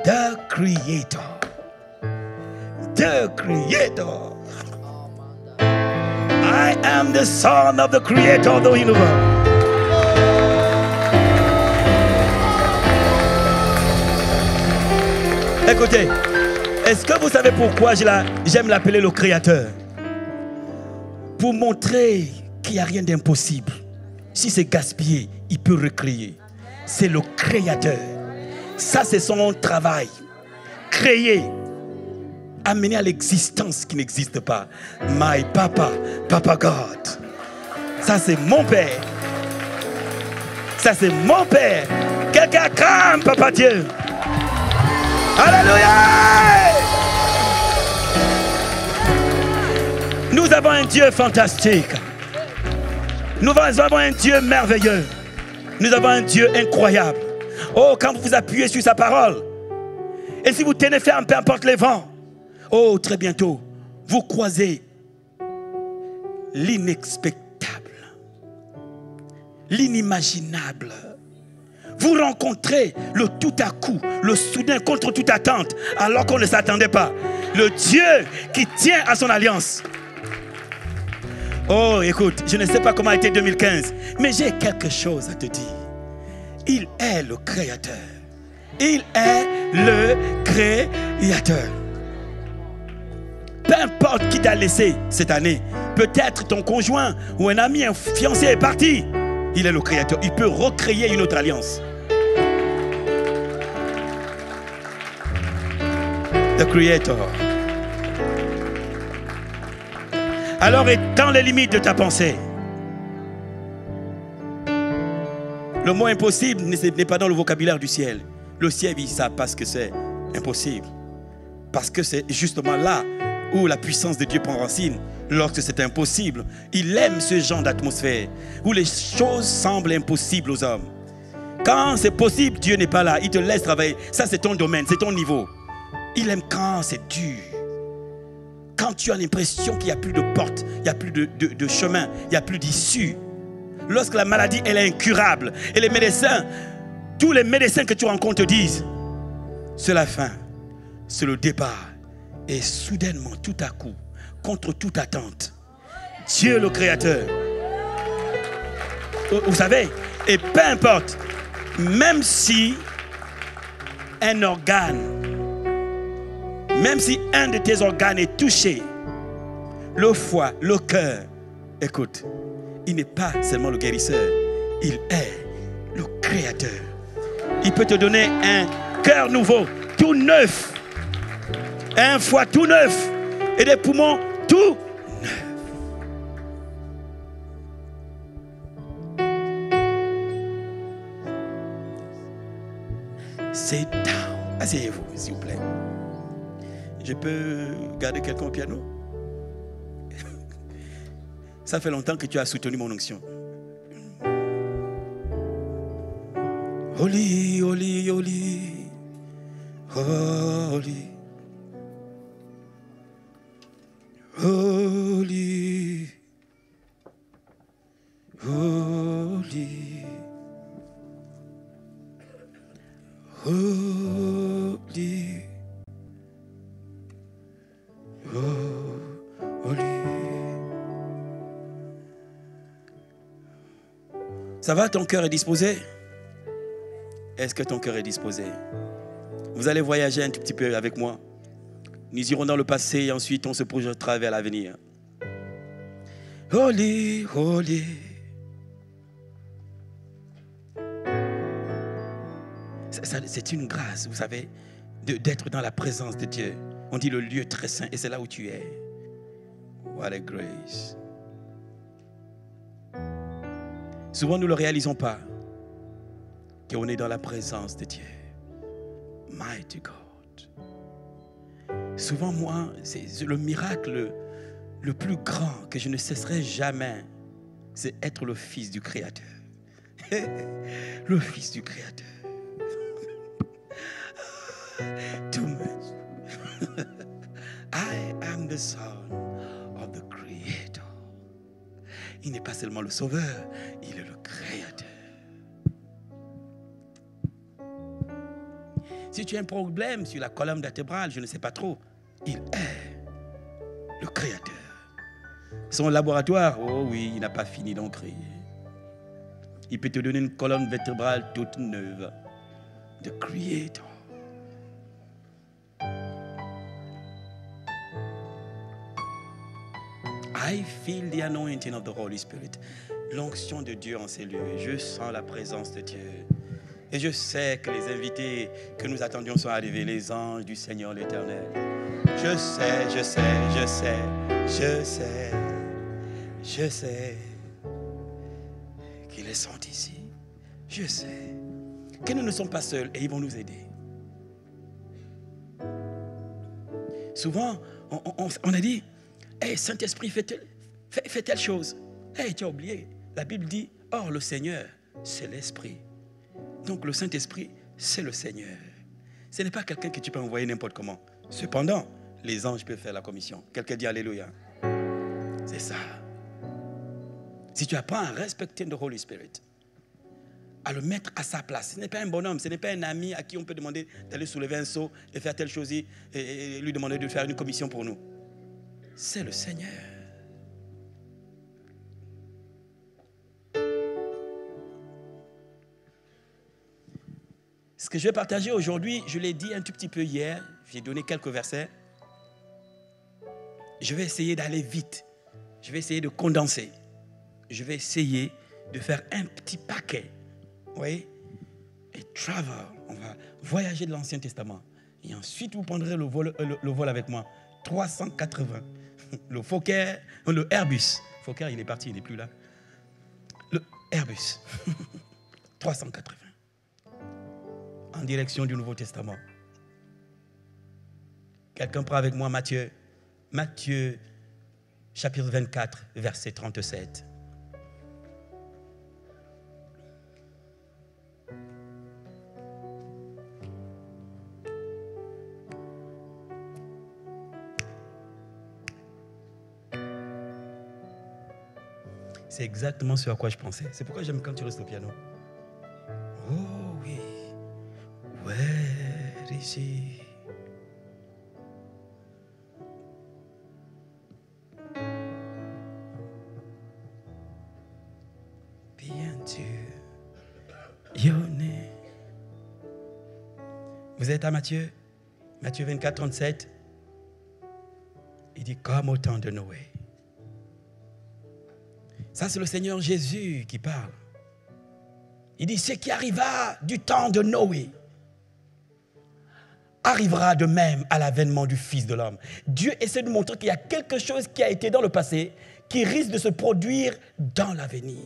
The Creator. The Creator. I am the Son of the Creator of the universe. Écoutez, est-ce que vous savez pourquoi j'aime l'appeler le Créateur? Pour montrer qu'il n'y a rien d'impossible. Si c'est gaspillé, il peut recréer. C'est le Créateur. Ça, c'est son travail. Créer. Amener à l'existence qui n'existe pas. My Papa, Papa God. Ça, c'est mon Père. Ça, c'est mon Père. Quelqu'un acclame Papa Dieu. Alléluia! Nous avons un Dieu fantastique. Nous avons un Dieu merveilleux. Nous avons un Dieu incroyable. Oh, quand vous vous appuyez sur sa parole, et si vous tenez ferme, peu importe les vents, oh, très bientôt, vous croisez l'inexpectable, l'inimaginable. Vous rencontrez le tout à coup, le soudain contre toute attente, alors qu'on ne s'attendait pas. Le Dieu qui tient à son alliance. Oh, écoute, je ne sais pas comment a été 2015, mais j'ai quelque chose à te dire. Il est le Créateur. Il est le Créateur. Peu importe qui t'a laissé cette année, peut-être ton conjoint ou un ami, un fiancé est parti. Il est le Créateur. Il peut recréer une autre alliance. The Creator. Alors étends les limites de ta pensée. Le mot impossible n'est pas dans le vocabulaire du ciel. Le ciel, ils savent pas ce que c'est impossible. Parce que c'est justement là où la puissance de Dieu prend racine. Lorsque c'est impossible, il aime ce genre d'atmosphère où les choses semblent impossibles aux hommes. Quand c'est possible, Dieu n'est pas là. Il te laisse travailler. Ça, c'est ton domaine, c'est ton niveau. Il aime quand c'est dur. Quand tu as l'impression qu'il n'y a plus de porte, il n'y a plus de chemin, il n'y a plus d'issue. Lorsque la maladie, elle est incurable. Et les médecins, tous les médecins que tu rencontres te disent, c'est la fin, c'est le départ. Et soudainement, tout à coup, contre toute attente, Dieu le Créateur. Vous savez, et peu importe, même si un organe, même si un de tes organes est touché, le foie, le cœur, écoute, il n'est pas seulement le guérisseur, il est le Créateur. Il peut te donner un cœur nouveau, tout neuf, un foie tout neuf et des poumons tout neufs. Sit down. Asseyez-vous, s'il vous plaît. Je peux garder quelqu'un au piano? Ça fait longtemps que tu as soutenu mon onction. Holy, holy, holy, holy, holy, holy, holy, holy. Ça va, ton cœur est disposé? Est-ce que ton cœur est disposé? Vous allez voyager un tout petit peu avec moi. Nous irons dans le passé et ensuite on se projettera vers l'avenir. Holy, holy. C'est une grâce, vous savez, d'être dans la présence de Dieu. On dit le lieu très saint et c'est là où tu es. What a grace. Souvent nous ne le réalisons pas qu'on est dans la présence de Dieu. Mighty God. Souvent moi, c'est le miracle le plus grand que je ne cesserai jamais, c'est être le fils du Créateur. Le fils du Créateur. Too much. I am the son of the Creator. Il n'est pas seulement le sauveur, il est le Créateur. Si tu as un problème sur la colonne vertébrale, je ne sais pas trop, il est le Créateur. Son laboratoire, oh oui, il n'a pas fini d'en créer. Il peut te donner une colonne vertébrale toute neuve. The Creator. I feel the anointing of the Holy Spirit. L'onction de Dieu en ces lieux. Je sens la présence de Dieu. Et je sais que les invités que nous attendions sont arrivés, les anges du Seigneur l'Éternel. Je sais qu'ils sont ici. Je sais que nous ne sommes pas seuls et ils vont nous aider. Souvent, on a dit, hey, Saint-Esprit, fais telle chose. Hey, tu as oublié. La Bible dit, or le Seigneur, c'est l'Esprit. Donc le Saint-Esprit, c'est le Seigneur. Ce n'est pas quelqu'un que tu peux envoyer n'importe comment. Cependant, les anges peuvent faire la commission. Quelqu'un dit Alléluia. C'est ça. Si tu apprends à respecter le Holy Spirit, à le mettre à sa place, ce n'est pas un bonhomme, ce n'est pas un ami à qui on peut demander d'aller soulever un seau et faire telle chose et lui demander de faire une commission pour nous. C'est le Seigneur. Ce que je vais partager aujourd'hui, je l'ai dit un tout petit peu hier, j'ai donné quelques versets. Je vais essayer d'aller vite. Je vais essayer de condenser. Je vais essayer de faire un petit paquet. Vous voyez? Et travel. On va voyager de l'Ancien Testament. Et ensuite, vous prendrez le vol avec moi. 380. Le Fokker, le Airbus. Fokker, il est parti, il n'est plus là. Le Airbus. 380. En direction du Nouveau Testament. Quelqu'un prend avec moi Matthieu. Matthieu, chapitre 24, verset 37. C'est exactement ce à quoi je pensais. C'est pourquoi j'aime quand tu restes au piano. Oh oui. Where is he? Vous êtes à Matthieu 24, 37. Il dit comme au temps de Noé. Ça, c'est le Seigneur Jésus qui parle. Il dit ce qui arriva du temps de Noé arrivera de même à l'avènement du Fils de l'homme. Dieu essaie de montrer qu'il y a quelque chose qui a été dans le passé qui risque de se produire dans l'avenir.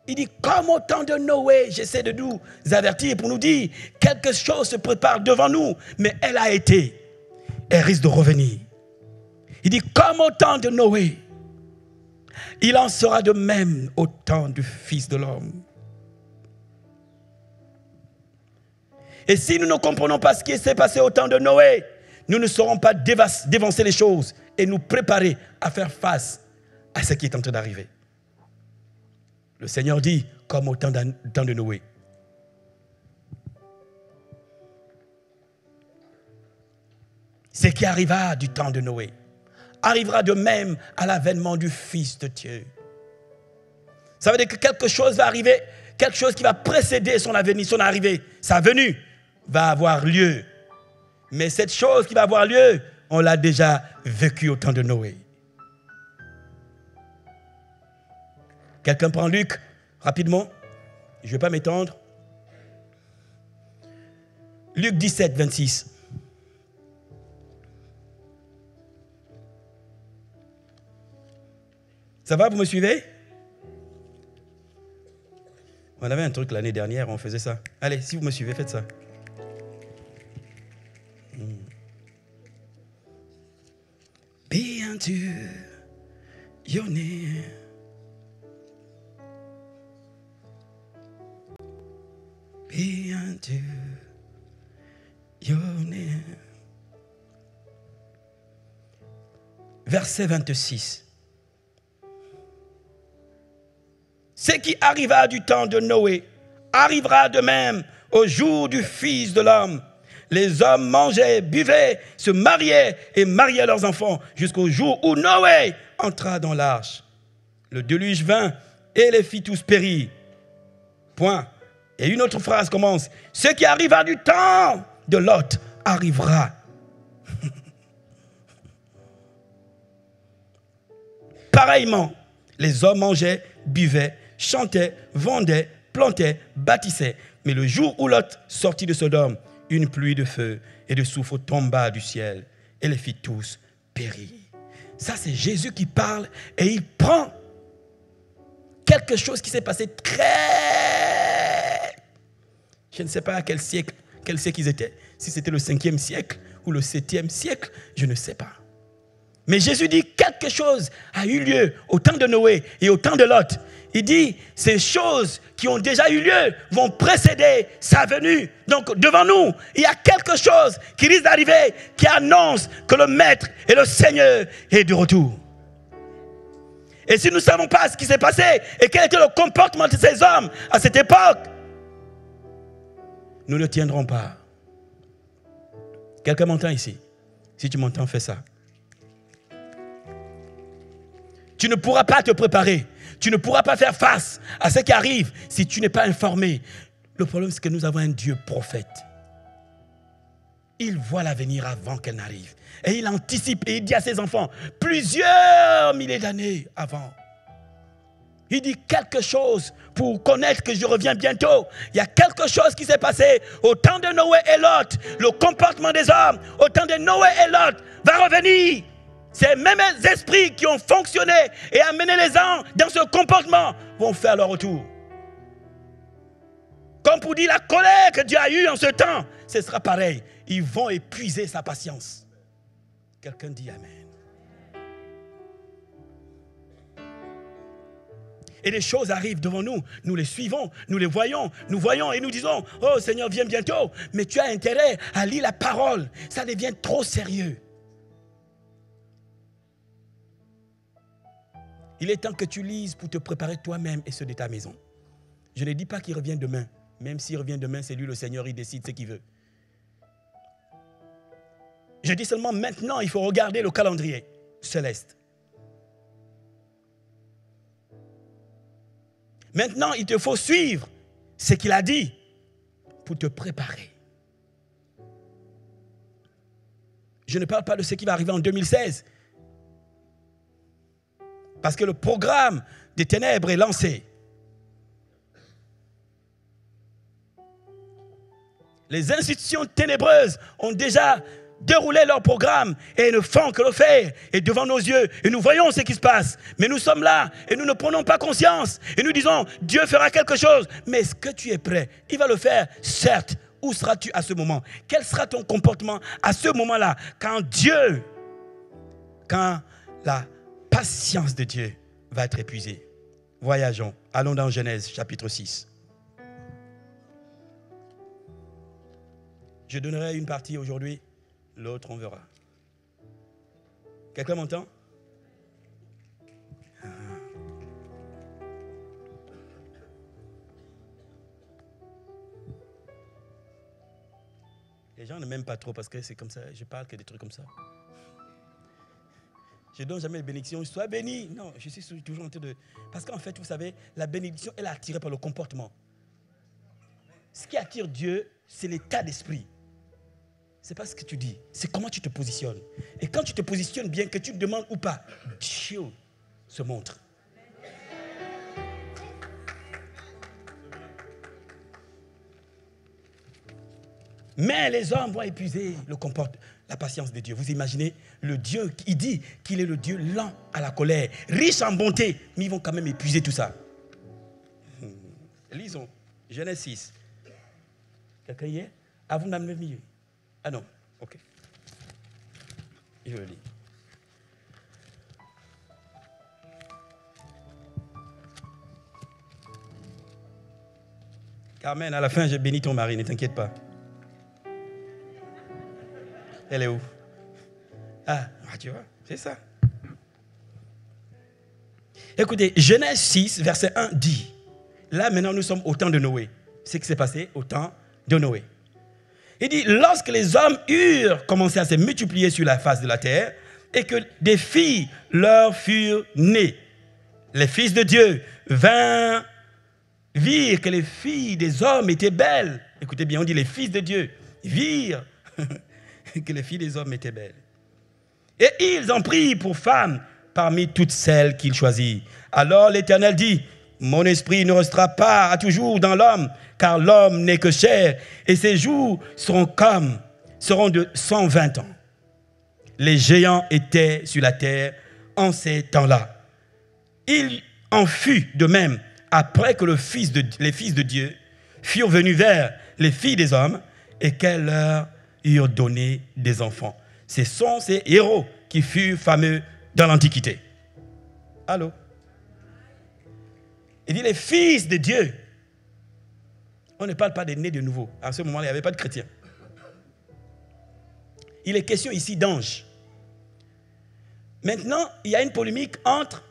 Il dit, comme au temps de Noé, j'essaie de nous avertir pour nous dire, quelque chose se prépare devant nous, mais elle a été, elle risque de revenir. Il dit, comme au temps de Noé, il en sera de même au temps du Fils de l'homme. Et si nous ne comprenons pas ce qui s'est passé au temps de Noé, nous ne saurons pas dévancer les choses et nous préparer à faire face à ce qui est en train d'arriver. Le Seigneur dit, comme au temps de Noé. Ce qui arriva du temps de Noé arrivera de même à l'avènement du Fils de Dieu. Ça veut dire que quelque chose va arriver, quelque chose qui va précéder son avenir, son arrivée, sa venue va avoir lieu. Mais cette chose qui va avoir lieu, on l'a déjà vécue au temps de Noé. Quelqu'un prend Luc, rapidement. Je ne vais pas m'étendre. Luc 17, 26. Ça va, vous me suivez? On avait un truc l'année dernière, on faisait ça. Allez, si vous me suivez, faites ça. Be unto your name. Be unto your name. Verset 26. Ce qui arriva du temps de Noé arrivera de même au jour du Fils de l'homme. Les hommes mangeaient, buvaient, se mariaient et mariaient leurs enfants jusqu'au jour où Noé entra dans l'arche. Le déluge vint et les fit tous périr. Point. Et une autre phrase commence. Ce qui arriva du temps de Lot arrivera. Pareillement, les hommes mangeaient, buvaient, chantaient, vendaient, plantaient, bâtissaient. Mais le jour où Lot sortit de Sodome, une pluie de feu et de soufre tomba du ciel et les fit tous périr. Ça, c'est Jésus qui parle et il prend quelque chose qui s'est passé très... Je ne sais pas à quel siècle ils étaient. Si c'était le 5e siècle ou le 7e siècle, je ne sais pas. Mais Jésus dit quelque chose a eu lieu au temps de Noé et au temps de Lot. Il dit, ces choses qui ont déjà eu lieu vont précéder sa venue. Donc, devant nous, il y a quelque chose qui risque d'arriver, qui annonce que le Maître et le Seigneur est de retour. Et si nous ne savons pas ce qui s'est passé et quel était le comportement de ces hommes à cette époque, nous ne tiendrons pas. Quelqu'un m'entend ici? Si tu m'entends, fais ça. Tu ne pourras pas te préparer. Tu ne pourras pas faire face à ce qui arrive si tu n'es pas informé. Le problème, c'est que nous avons un Dieu prophète. Il voit l'avenir avant qu'elle n'arrive. Et il anticipe et il dit à ses enfants, plusieurs milliers d'années avant. Il dit quelque chose pour connaître que je reviens bientôt. Il y a quelque chose qui s'est passé au temps de Noé et Lot. Le comportement des hommes au temps de Noé et Lot va revenir. Ces mêmes esprits qui ont fonctionné et amené les gens dans ce comportement vont faire leur retour. Comme pour dire la colère que Dieu a eue en ce temps, ce sera pareil. Ils vont épuiser sa patience. Quelqu'un dit Amen. Et les choses arrivent devant nous, nous les suivons, nous les voyons, nous voyons et nous disons, oh Seigneur, viens bientôt. Mais tu as intérêt à lire la parole, ça devient trop sérieux. Il est temps que tu lises pour te préparer toi-même et ceux de ta maison. Je ne dis pas qu'il revient demain. Même s'il revient demain, c'est lui le Seigneur, il décide ce qu'il veut. Je dis seulement maintenant, il faut regarder le calendrier céleste. Maintenant, il te faut suivre ce qu'il a dit pour te préparer. Je ne parle pas de ce qui va arriver en 2016. Parce que le programme des ténèbres est lancé. Les institutions ténébreuses ont déjà déroulé leur programme et ne font que le faire. Et devant nos yeux, et nous voyons ce qui se passe. Mais nous sommes là et nous ne prenons pas conscience. Et nous disons, Dieu fera quelque chose. Mais est-ce que tu es prêt? Il va le faire, certes. Où seras-tu à ce moment? Quel sera ton comportement à ce moment-là? Quand la patience de Dieu va être épuisée. Voyageons. Allons dans Genèse chapitre 6. Je donnerai une partie aujourd'hui, l'autre on verra. Quelqu'un m'entend? Les gens ne m'aiment pas trop parce que c'est comme ça, je parle que des trucs comme ça. Je ne donne jamais de bénédiction, sois béni. Non, je suis toujours en train de... Parce qu'en fait, vous savez, la bénédiction, elle est attirée par le comportement. Ce qui attire Dieu, c'est l'état d'esprit. Ce n'est pas ce que tu dis, c'est comment tu te positionnes. Et quand tu te positionnes bien, que tu te demandes ou pas, Dieu se montre. Mais les hommes vont épuiser la patience de Dieu. Vous imaginez, le Dieu, il dit qu'il est le Dieu lent à la colère, riche en bonté, mais ils vont quand même épuiser tout ça. Lisons, Genèse 6. Quelqu'un y est? Ah, vous n'avez pas mis? Ah non, ok. Je le lis. Carmen, à la fin, j'ai béni ton mari, ne t'inquiète pas. Elle est où? Ah, tu vois, c'est ça. Écoutez, Genèse 6, verset 1 dit, là maintenant nous sommes au temps de Noé. Ce qui s'est passé au temps de Noé. Il dit, lorsque les hommes eurent commencé à se multiplier sur la face de la terre et que des filles leur furent nées, les fils de Dieu virent que les filles des hommes étaient belles. Écoutez bien, on dit les fils de Dieu virent que les filles des hommes étaient belles. Et ils en prirent pour femmes parmi toutes celles qu'ils choisirent. Alors l'Éternel dit, mon esprit ne restera pas à toujours dans l'homme, car l'homme n'est que chair, et ses jours seront de 120 ans. Les géants étaient sur la terre en ces temps-là. Il en fut de même après que les fils de Dieu furent venus vers les filles des hommes et qu'elles leur eurent donné des enfants. Ce sont ces héros qui furent fameux dans l'Antiquité. Allô? Il dit les fils de Dieu. On ne parle pas des nés de nouveau. À ce moment-là, il n'y avait pas de chrétiens. Il est question ici d'anges. Maintenant, il y a une polémique entre...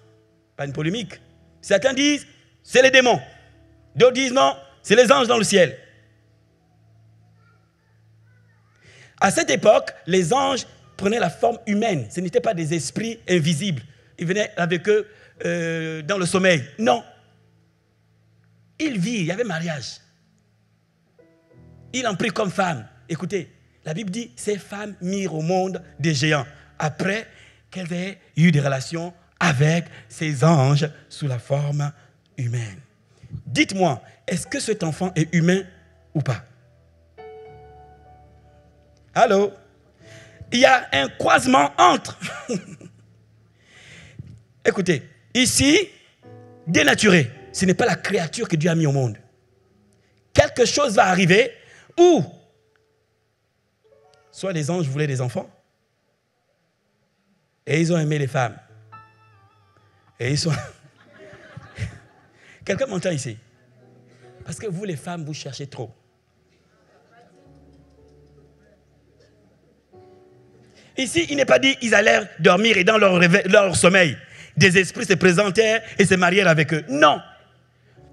Pas une polémique. Certains disent, c'est les démons. D'autres disent, non, c'est les anges dans le ciel. À cette époque, les anges prenaient la forme humaine. Ce n'étaient pas des esprits invisibles. Ils venaient avec eux dans le sommeil. Non. Ils vivent, il y avait mariage. Il en prit comme femme. Écoutez, la Bible dit, ces femmes mirent au monde des géants. Après qu'elles aient eu des relations avec ces anges sous la forme humaine. Dites-moi, est-ce que cet enfant est humain ou pas? Allô? Il y a un croisement entre. Écoutez, ici, dénaturé, ce n'est pas la créature que Dieu a mis au monde. Quelque chose va arriver où soit les anges voulaient des enfants et ils ont aimé les femmes. Et ils sont... Quelqu'un m'entend ici? Parce que vous, les femmes, vous cherchez trop. Ici, il n'est pas dit qu'ils allèrent dormir et dans leur sommeil, des esprits se présentèrent et se marièrent avec eux. Non.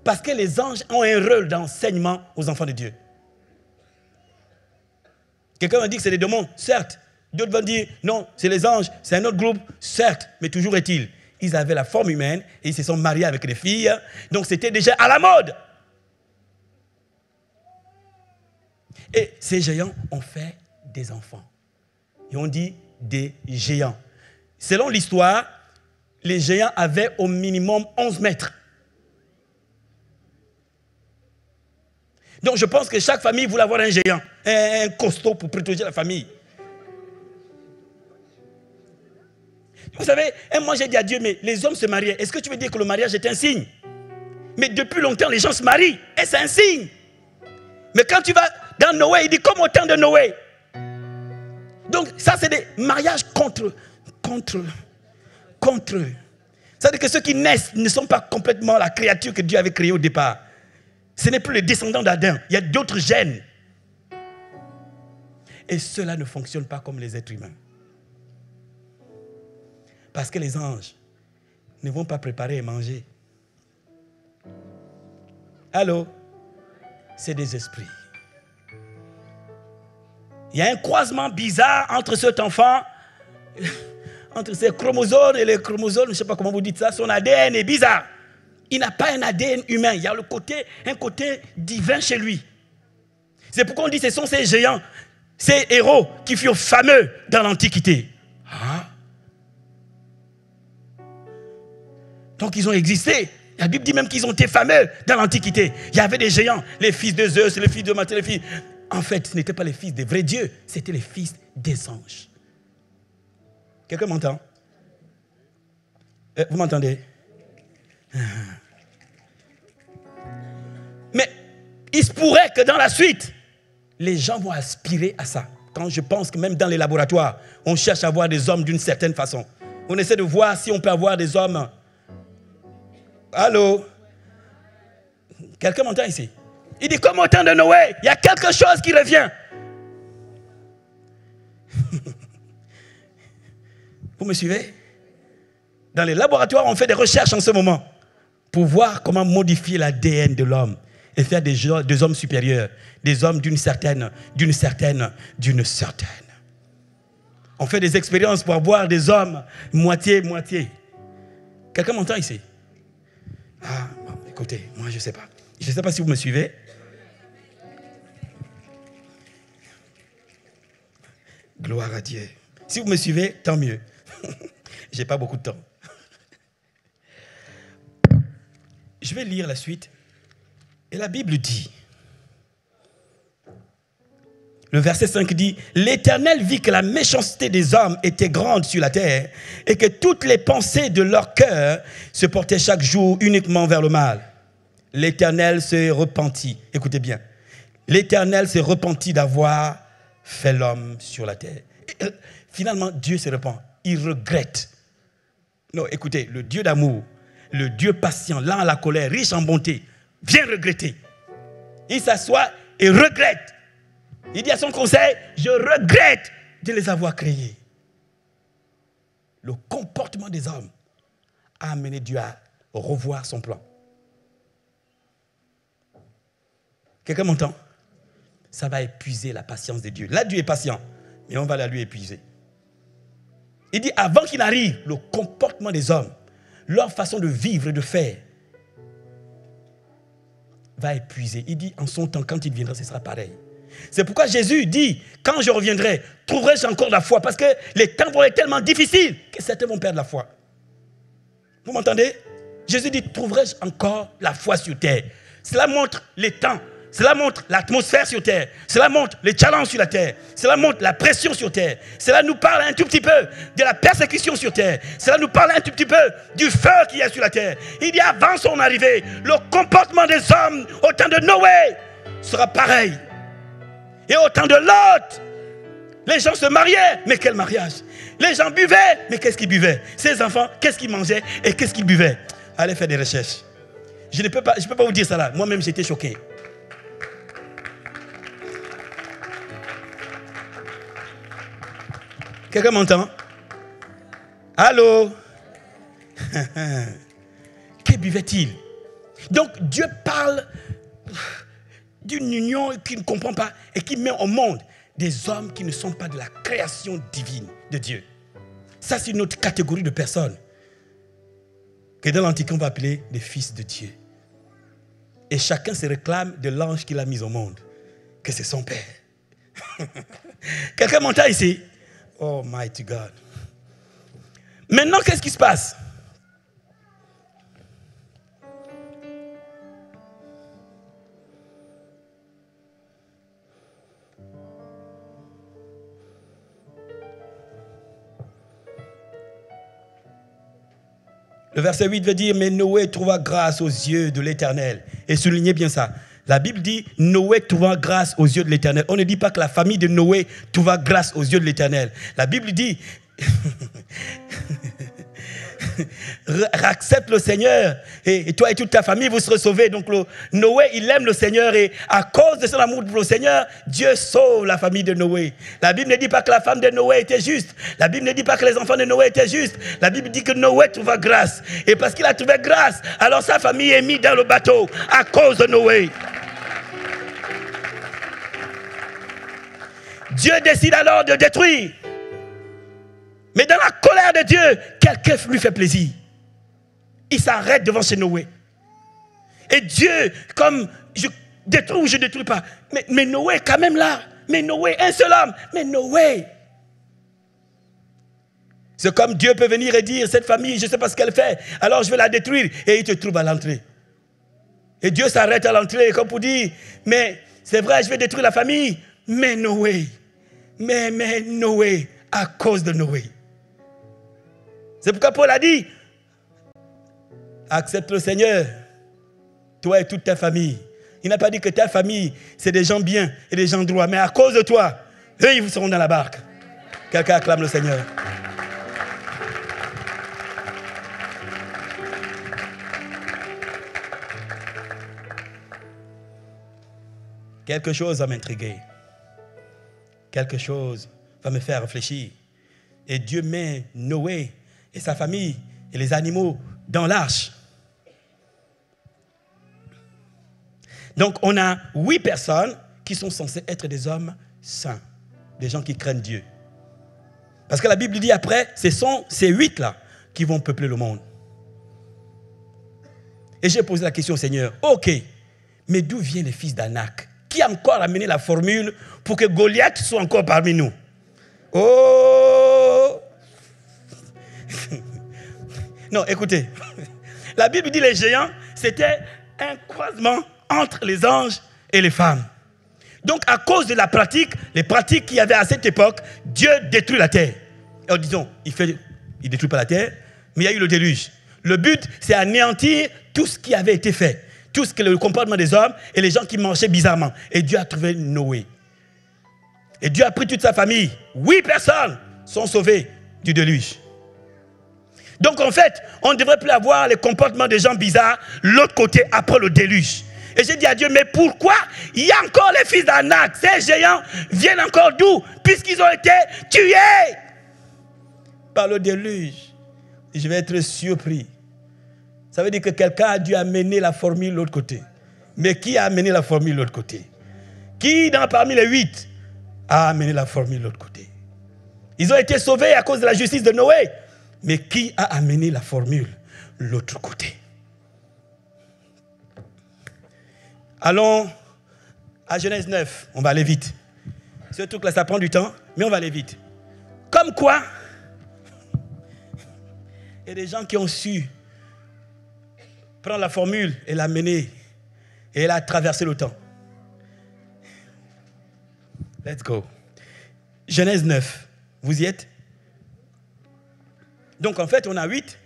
Parce que les anges ont un rôle d'enseignement aux enfants de Dieu. Quelqu'un va dire que c'est les démons, certes. D'autres vont dire, non, c'est les anges, c'est un autre groupe, certes. Mais toujours est-il, ils avaient la forme humaine et ils se sont mariés avec les filles. Donc c'était déjà à la mode. Et ces géants ont fait des enfants. Et on dit des géants. Selon l'histoire, les géants avaient au minimum 11 mètres. Donc je pense que chaque famille voulait avoir un géant, un costaud pour protéger la famille. Vous savez, moi j'ai dit à Dieu, mais les hommes se mariaient. Est-ce que tu veux dire que le mariage est un signe? Mais depuis longtemps, les gens se marient et c'est un signe. Mais quand tu vas dans Noé, il dit comme au temps de Noé. Donc ça c'est des mariages contre. C'est-à-dire que ceux qui naissent ne sont pas complètement la créature que Dieu avait créée au départ. Ce n'est plus les descendants d'Adam. Il y a d'autres gènes. Et cela ne fonctionne pas comme les êtres humains. Parce que les anges ne vont pas préparer et manger. Allô? C'est des esprits. Il y a un croisement bizarre entre cet enfant, entre ses chromosomes et les chromosomes, je ne sais pas comment vous dites ça, son ADN est bizarre. Il n'a pas un ADN humain, il y a un côté divin chez lui. C'est pourquoi on dit que ce sont ces géants, ces héros qui furent fameux dans l'Antiquité. Ah. Donc ils ont existé. La Bible dit même qu'ils ont été fameux dans l'Antiquité. Il y avait des géants, les fils de Zeus, les fils de Mathé, les fils... En fait, ce n'étaient pas les fils des vrais dieux, c'était les fils des anges. Quelqu'un m'entend? Vous m'entendez? Mais il se pourrait que dans la suite, les gens vont aspirer à ça. Quand je pense que même dans les laboratoires, on cherche à avoir des hommes d'une certaine façon. On essaie de voir si on peut avoir des hommes. Allô? Quelqu'un m'entend ici? Il dit comme au temps de Noé, il y a quelque chose qui revient. Vous me suivez? Dans les laboratoires, on fait des recherches en ce moment pour voir comment modifier l'ADN de l'homme. et faire des hommes supérieurs, des hommes d'une certaine. On fait des expériences pour avoir des hommes moitié. Quelqu'un m'entend ici? Ah, bon, écoutez, moi je ne sais pas. Je ne sais pas si vous me suivez. Gloire à Dieu. Si vous me suivez, tant mieux. Je n'ai pas beaucoup de temps. Je vais lire la suite. Et la Bible dit, le verset 5 dit, « L'Éternel vit que la méchanceté des hommes était grande sur la terre et que toutes les pensées de leur cœur se portaient chaque jour uniquement vers le mal. L'Éternel se repentit. » Écoutez bien. « L'Éternel se repentit d'avoir fait l'homme sur la terre. » Finalement, Dieu se repent. Il regrette. Non, écoutez, le Dieu d'amour, le Dieu patient, lent à la colère, riche en bonté, vient regretter. Il s'assoit et regrette. Il dit à son conseil, je regrette de les avoir créés. Le comportement des hommes a amené Dieu à revoir son plan. Quelqu'un m'entend? Ça va épuiser la patience de Dieu. Là, Dieu est patient, mais on va la lui épuiser. Il dit, avant qu'il arrive, le comportement des hommes, leur façon de vivre et de faire, va épuiser. Il dit, en son temps, quand il viendra, ce sera pareil. C'est pourquoi Jésus dit, quand je reviendrai, trouverai-je encore la foi? Parce que les temps vont être tellement difficiles que certains vont perdre la foi. Vous m'entendez? Jésus dit, trouverai-je encore la foi sur terre? Cela montre les temps. Cela montre l'atmosphère sur terre. Cela montre les challenges sur la terre. Cela montre la pression sur terre. Cela nous parle un tout petit peu de la persécution sur terre. Cela nous parle un tout petit peu du feu qu'il y a sur la terre. Il dit avant son arrivée, le comportement des hommes au temps de Noé sera pareil. Et au temps de Lot, les gens se mariaient, mais quel mariage? Les gens buvaient, mais qu'est-ce qu'ils buvaient? Ces enfants, qu'est-ce qu'ils mangeaient et qu'est-ce qu'ils buvaient? Allez faire des recherches. Je ne peux pas vous dire ça là. Moi-même, j'étais choqué. Quelqu'un m'entend? Allô? Que buvait-il? Donc Dieu parle d'une union qu'il ne comprend pas et qui met au monde des hommes qui ne sont pas de la création divine de Dieu. Ça, c'est une autre catégorie de personnes que dans l'Antiquité, on va appeler des fils de Dieu. Et chacun se réclame de l'ange qu'il a mis au monde, que c'est son Père. Quelqu'un m'entend ici? Oh, mighty God. Maintenant, qu'est-ce qui se passe? Le verset 8 veut dire, mais Noé trouva grâce aux yeux de l'Éternel. Et soulignez bien ça. La Bible dit, Noé trouva grâce aux yeux de l'Éternel. On ne dit pas que la famille de Noé trouva grâce aux yeux de l'Éternel. La Bible dit, accepte le Seigneur et toi et toute ta famille vous serez sauvés. Donc Noé, il aime le Seigneur et à cause de son amour pour le Seigneur, Dieu sauve la famille de Noé. La Bible ne dit pas que la femme de Noé était juste. La Bible ne dit pas que les enfants de Noé étaient justes. La Bible dit que Noé trouva grâce. Et parce qu'il a trouvé grâce, alors sa famille est mise dans le bateau à cause de Noé. Dieu décide alors de détruire. Mais dans la colère de Dieu, quelqu'un lui fait plaisir. Il s'arrête devant chez Noé. Et Dieu, comme je détruis ou je ne détruis pas. Mais Noé est quand même là. Mais Noé, un seul homme. Mais Noé. C'est comme Dieu peut venir et dire, cette famille, je ne sais pas ce qu'elle fait. Alors je vais la détruire. Et il te trouve à l'entrée. Et Dieu s'arrête à l'entrée comme pour dire, mais c'est vrai, je vais détruire la famille. Mais Noé. Mais Noé, à cause de Noé. C'est pourquoi Paul a dit, accepte le Seigneur, toi et toute ta famille. Il n'a pas dit que ta famille, c'est des gens bien et des gens droits, mais à cause de toi, eux, ils seront dans la barque. Quelqu'un acclame le Seigneur. Quelque chose va m'intriguer. Quelque chose va me faire réfléchir. Et Dieu met Noé et sa famille et les animaux dans l'arche. Donc, on a 8 personnes qui sont censées être des hommes saints, des gens qui craignent Dieu. Parce que la Bible dit après, ce sont ces 8-là qui vont peupler le monde. Et j'ai posé la question au Seigneur, ok, mais d'où viennent les fils d'Anak? Qui a encore amené la formule pour que Goliath soit encore parmi nous? Oh! Non, écoutez, la Bible dit les géants, c'était un croisement entre les anges et les femmes. Donc, à cause de la pratique, les pratiques qu'il y avait à cette époque, Dieu détruit la terre. Alors, disons, il ne détruit pas la terre, mais il y a eu le déluge. Le but, c'est anéantir tout ce qui avait été fait. Tout ce que le comportement des hommes et les gens qui marchaient bizarrement. Et Dieu a trouvé Noé. Et Dieu a pris toute sa famille. 8 personnes sont sauvées du déluge. Donc, en fait, on ne devrait plus avoir les comportements des gens bizarres l'autre côté après le déluge. Et j'ai dit à Dieu, mais pourquoi il y a encore les fils d'Anak? Ces géants viennent encore d'où? Puisqu'ils ont été tués par le déluge. Et je vais être surpris. Ça veut dire que quelqu'un a dû amener la formule de l'autre côté. Mais qui a amené la formule de l'autre côté? Qui, parmi les 8, a amené la formule de l'autre côté? Ils ont été sauvés à cause de la justice de Noé. Mais qui a amené la formule de l'autre côté? Allons à Genèse 9. On va aller vite. Ce truc-là, ça prend du temps, mais on va aller vite. Comme quoi, il y a des gens qui ont su prendre la formule et la mener. Et elle a traversé le temps. Let's go. Genèse 9. Vous y êtes? Donc en fait, on a 8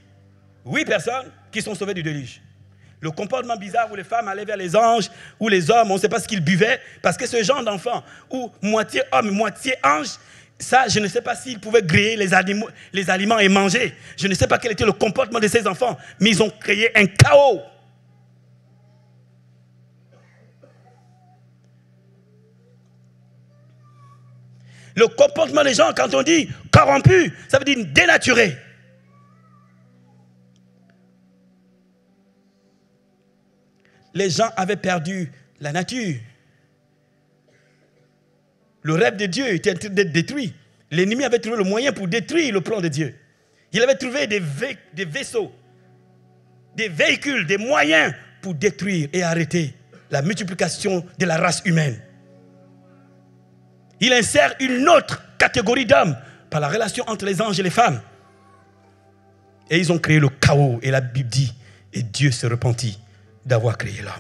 personnes qui sont sauvées du déluge. Le comportement bizarre où les femmes allaient vers les anges, ou les hommes, on ne sait pas ce qu'ils buvaient, parce que ce genre d'enfant, ou moitié homme, moitié ange, ça, je ne sais pas s'ils pouvaient griller les aliments et manger. Je ne sais pas quel était le comportement de ces enfants, mais ils ont créé un chaos. Le comportement des gens, quand on dit corrompu, ça veut dire dénaturé. Les gens avaient perdu la nature. Le rêve de Dieu était en train d'être détruit. L'ennemi avait trouvé le moyen pour détruire le plan de Dieu. Il avait trouvé des vaisseaux, des véhicules, des moyens pour détruire et arrêter la multiplication de la race humaine. Il insère une autre catégorie d'hommes par la relation entre les anges et les femmes. Et ils ont créé le chaos. Et la Bible dit, et Dieu se repentit d'avoir créé l'homme.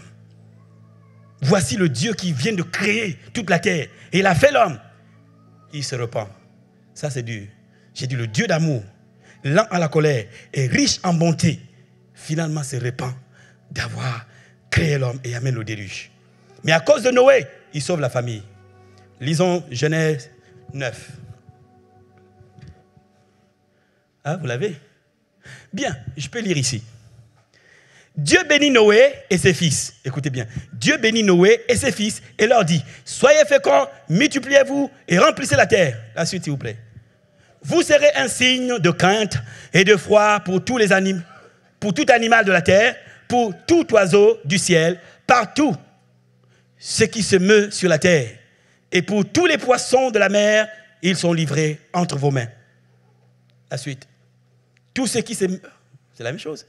Voici le Dieu qui vient de créer toute la terre. Et il a fait l'homme. Il se repent. Ça c'est dur. J'ai dit le Dieu d'amour, lent à la colère et riche en bonté, finalement se repent d'avoir créé l'homme et amène le déluge. Mais à cause de Noé, il sauve la famille. Lisons Genèse 9. Ah, vous l'avez? Bien, je peux lire ici. Dieu bénit Noé et ses fils. Écoutez bien. Dieu bénit Noé et ses fils et leur dit, soyez féconds, multipliez-vous et remplissez la terre. La suite, s'il vous plaît. Vous serez un signe de crainte et de froid pour tous les animaux, pour tout animal de la terre, pour tout oiseau du ciel, partout ce qui se meut sur la terre. Et pour tous les poissons de la mer, ils sont livrés entre vos mains. La suite. Tout ce qui se meut, c'est la même chose.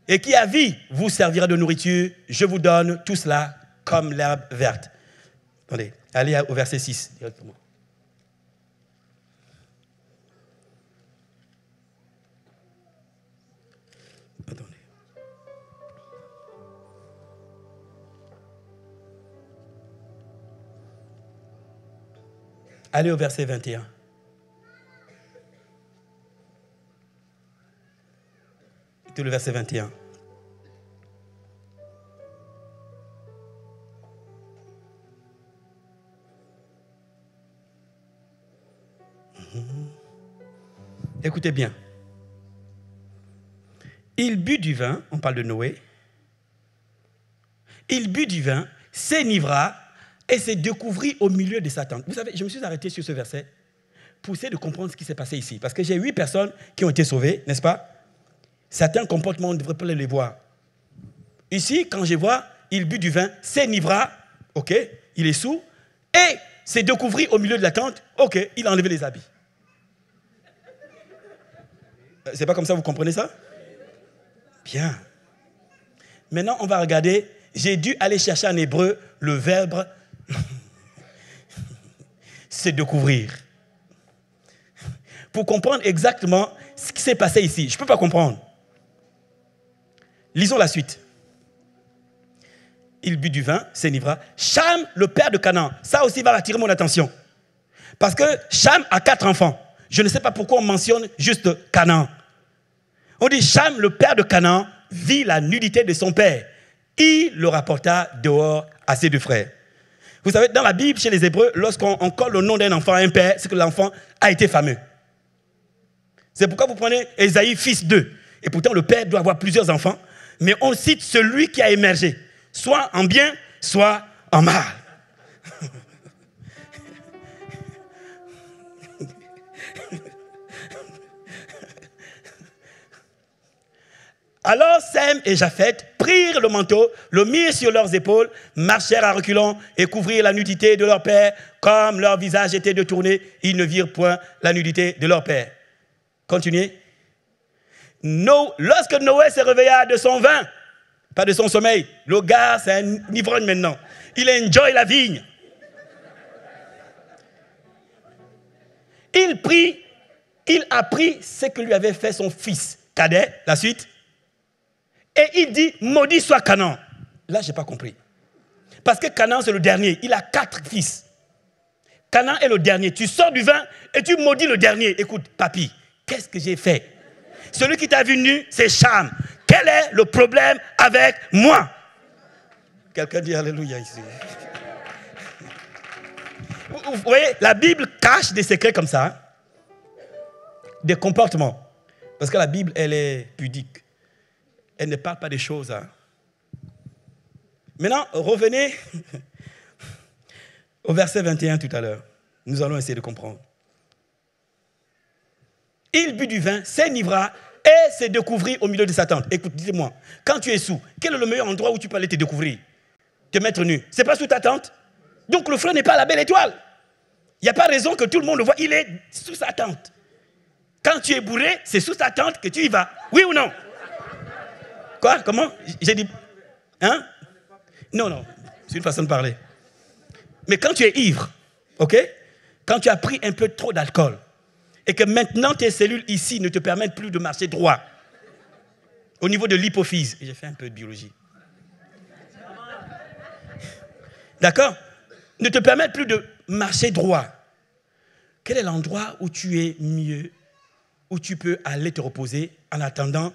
Et qui a vie vous servira de nourriture. Je vous donne tout cela comme l'herbe verte. Attendez, allez au verset 6 directement. Attendez. Allez au verset 21. Tout le verset 21. Écoutez bien. Il but du vin, on parle de Noé. Il but du vin, s'enivra et se découvrit au milieu de sa tente. Vous savez, je me suis arrêté sur ce verset pour essayer de comprendre ce qui s'est passé ici. Parce que j'ai 8 personnes qui ont été sauvées, n'est-ce pas? Certains comportements, on ne devrait pas les voir. Ici, quand je vois, il but du vin, s'enivra, ok, il est saoul, et s'est découvert au milieu de la tente, ok, il a enlevé les habits. C'est pas comme ça, vous comprenez ça? Bien. Maintenant, on va regarder, j'ai dû aller chercher en hébreu le verbe se découvrir. Pour comprendre exactement ce qui s'est passé ici. Je ne peux pas comprendre. Lisons la suite. Il but du vin, s'enivra. Cham, le père de Canaan. Ça aussi va attirer mon attention. Parce que Cham a 4 enfants. Je ne sais pas pourquoi on mentionne juste Canaan. On dit Cham, le père de Canaan, vit la nudité de son père. Il le rapporta dehors à ses 2 frères. Vous savez, dans la Bible, chez les Hébreux, lorsqu'on colle le nom d'un enfant à un père, c'est que l'enfant a été fameux. C'est pourquoi vous prenez Ésaïe, fils d'eux. Et pourtant, le père doit avoir plusieurs enfants. Mais on cite celui qui a émergé, soit en bien, soit en mal. Alors Sem et Japheth prirent le manteau, le mirent sur leurs épaules, marchèrent à reculons et couvrirent la nudité de leur père. Comme leur visage était détourné, ils ne virent point la nudité de leur père. Continuez. Lorsque Noé se réveilla de son vin, pas de son sommeil, le gars c'est un ivrogne maintenant, il enjoy la vigne. Il apprit ce que lui avait fait son fils cadet, la suite. Et il dit, maudit soit Canaan. Là, je n'ai pas compris. Parce que Canaan, c'est le dernier. Il a 4 fils. Canaan est le dernier. Tu sors du vin et tu maudis le dernier. Écoute, papy, qu'est-ce que j'ai fait? Celui qui t'a vu nu, c'est Cham. Quel est le problème avec moi? Quelqu'un dit Alléluia ici. Vous voyez, la Bible cache des secrets comme ça. Hein? Des comportements. Parce que la Bible, elle est pudique. Elle ne parle pas des choses. Hein. Maintenant, revenez au verset 21 tout à l'heure. Nous allons essayer de comprendre. Il but du vin, s'enivra et se découvrit au milieu de sa tente. Écoute, dis-moi, quand tu es sous, quel est le meilleur endroit où tu peux aller te découvrir? Te mettre nu. Ce n'est pas sous ta tente? Donc le frère n'est pas la belle étoile. Il n'y a pas raison que tout le monde le voit. Il est sous sa tente. Quand tu es bourré, c'est sous ta tente que tu y vas. Oui ou non? Quoi? Comment? J'ai dit... Hein? Non. C'est une façon de parler. Mais quand tu es ivre, ok? Quand tu as pris un peu trop d'alcool et que maintenant tes cellules ici ne te permettent plus de marcher droit au niveau de l'hypophyse. J'ai fait un peu de biologie. D'accord? Ne te permettent plus de marcher droit. Quel est l'endroit où tu es mieux, où tu peux aller te reposer en attendant?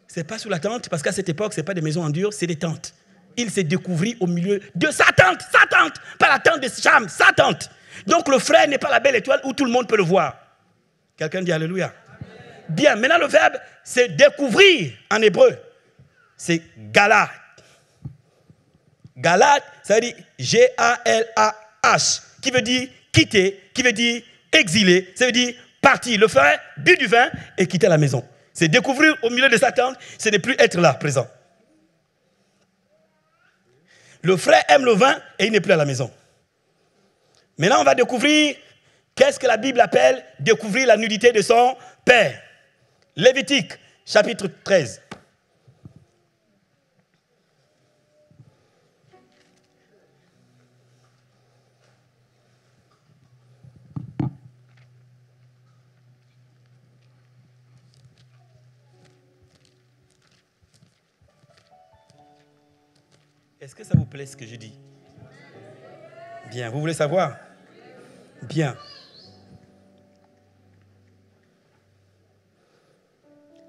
Ce n'est pas sous la tente, parce qu'à cette époque, ce n'est pas des maisons en dur, c'est des tentes. Il s'est découvert au milieu de sa tente, pas la tente de Cham, sa tente. Donc le frère n'est pas la belle étoile où tout le monde peut le voir. Quelqu'un dit Alléluia. Bien, maintenant le verbe, c'est découvrir en hébreu. C'est galat. Galat, ça veut dire G-A-L-A-H, qui veut dire quitter, qui veut dire exiler, ça veut dire partir. Le frère but du vin et quitter la maison. C'est découvrir au milieu de sa tente, ce n'est plus être là, présent. Le frère aime le vin et il n'est plus à la maison. Maintenant, on va découvrir qu'est-ce que la Bible appelle découvrir la nudité de son père. Lévitique, chapitre 13. Est-ce que ça vous plaît ce que je dis? Bien, vous voulez savoir? Bien.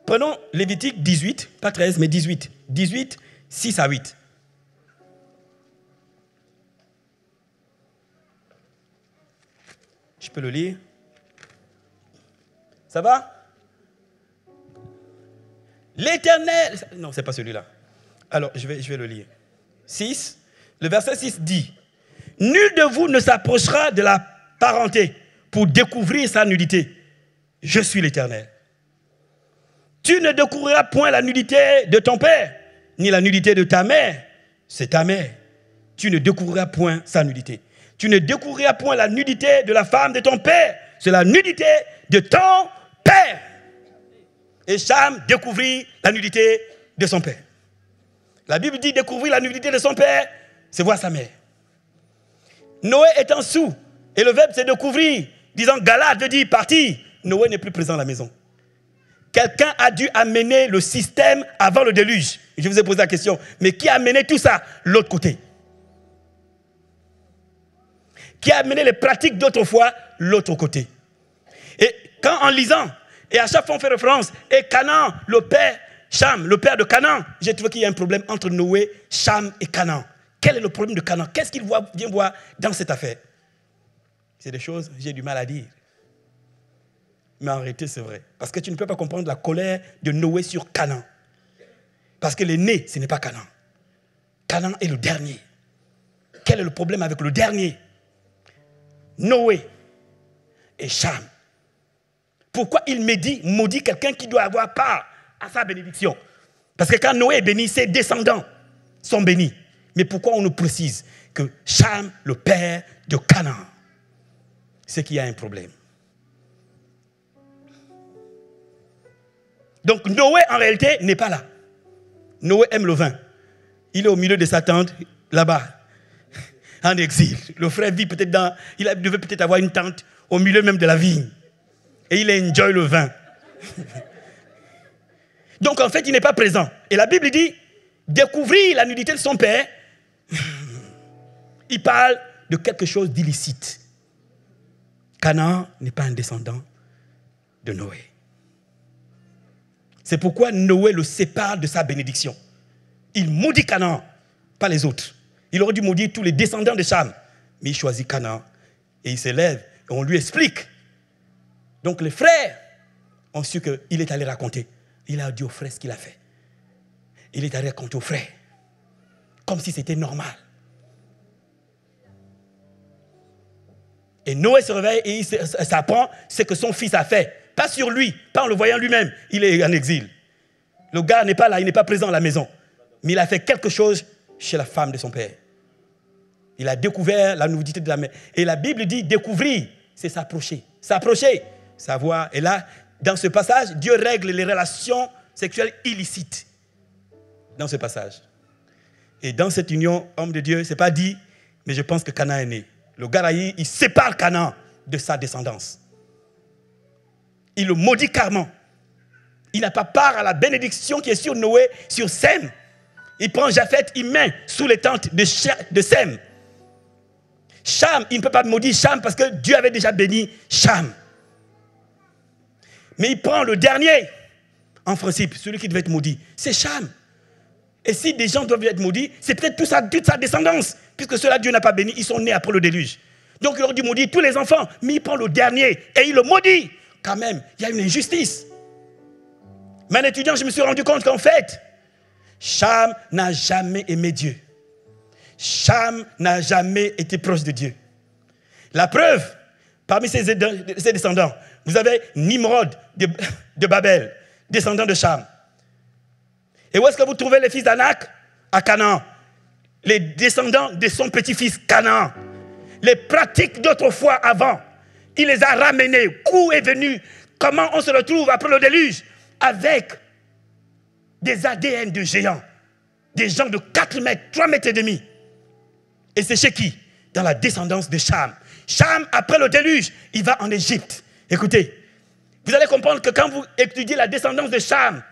Prenons Lévitique 18, pas 13, mais 18. 18, 6 à 8. Je peux le lire? Ça va? L'Éternel... Non, ce n'est pas celui-là. Alors, je vais le lire. 6, le verset 6 dit: nul de vous ne s'approchera de la parenté pour découvrir sa nudité. Je suis l'Éternel. Tu ne découvriras point la nudité de ton père, ni la nudité de ta mère, c'est ta mère. Tu ne découvriras point sa nudité. Tu ne découvriras point la nudité de la femme de ton père. C'est la nudité de ton père. Et Cham découvrit la nudité de son père. La Bible dit découvrir la nudité de son père, c'est voir sa mère. Noé étant sous, et le verbe c'est découvrir, disant Galate veut dire partir. Noé n'est plus présent à la maison. Quelqu'un a dû amener le système avant le déluge. Je vous ai posé la question, mais qui a amené tout ça? L'autre côté. Qui a amené les pratiques d'autrefois? L'autre côté. Et quand en lisant, et à chaque fois on fait référence, et Canaan, le père, Cham, le père de Canaan, j'ai trouvé qu'il y a un problème entre Noé, Cham et Canaan. Quel est le problème de Canaan? Qu'est-ce qu'il vient voir dans cette affaire? C'est des choses, j'ai du mal à dire. Mais en réalité, c'est vrai. Parce que tu ne peux pas comprendre la colère de Noé sur Canaan. Parce que l'aîné, ce n'est pas Canaan. Canaan est le dernier. Quel est le problème avec le dernier? Noé et Cham. Pourquoi il maudit quelqu'un qui doit avoir part à sa bénédiction? Parce que quand Noé est béni, ses descendants sont bénis. Mais pourquoi on nous précise que Cham, le père de Canaan? C'est qu'il y a un problème. Donc Noé, en réalité, n'est pas là. Noé aime le vin. Il est au milieu de sa tente, là-bas, en exil. Le frère vit peut-être il devait peut-être avoir une tente au milieu même de la vigne. Et il enjoy le vin. Donc en fait, il n'est pas présent. Et la Bible dit, découvrir la nudité de son père, il parle de quelque chose d'illicite. Canaan n'est pas un descendant de Noé. C'est pourquoi Noé le sépare de sa bénédiction. Il maudit Canaan, pas les autres. Il aurait dû maudire tous les descendants de Cham. Mais il choisit Canaan et il s'élève et on lui explique. Donc les frères ont su qu'il est allé raconter. Il a dit aux frères ce qu'il a fait. Il est allé raconter aux frères. Comme si c'était normal. Et Noé se réveille et il s'apprend ce que son fils a fait. Pas sur lui, pas en le voyant lui-même. Il est en exil. Le gars n'est pas là, il n'est pas présent à la maison. Mais il a fait quelque chose chez la femme de son père. Il a découvert la nudité de la mère. Et la Bible dit découvrir, c'est s'approcher. S'approcher, savoir. Et là, dans ce passage, Dieu règle les relations sexuelles illicites. Dans ce passage. Et dans cette union, homme de Dieu, ce n'est pas dit, mais je pense que Canaan est né. Le Garaï, il sépare Canaan de sa descendance. Il le maudit carrément. Il n'a pas part à la bénédiction qui est sur Noé, sur Sem. Il prend Japheth, il met sous les tentes de Sem. Cham, il ne peut pas maudire Cham parce que Dieu avait déjà béni Cham. Mais il prend le dernier, en principe, celui qui devait être maudit, c'est Cham. Et si des gens doivent être maudits, c'est peut-être toute sa descendance, puisque ceux-là, Dieu n'a pas béni, ils sont nés après le déluge. Donc il aurait dû maudire tous les enfants, mais il prend le dernier et il le maudit. Quand même, il y a une injustice. Mais en étudiant, je me suis rendu compte qu'en fait, Cham n'a jamais aimé Dieu. Cham n'a jamais été proche de Dieu. La preuve, parmi ses descendants, vous avez Nimrod de Babel, descendant de Cham. Et où est-ce que vous trouvez les fils d'Anak? À Canaan. Les descendants de son petit-fils Canaan. Les pratiques d'autrefois avant, il les a ramenés. Où est venu? Comment on se retrouve après le déluge? Avec des ADN de géants. Des gens de 4 mètres, 3 mètres et demi. Et c'est chez qui? Dans la descendance de Cham. Cham, après le déluge, il va en Égypte. Écoutez, vous allez comprendre que quand vous étudiez la descendance de Cham,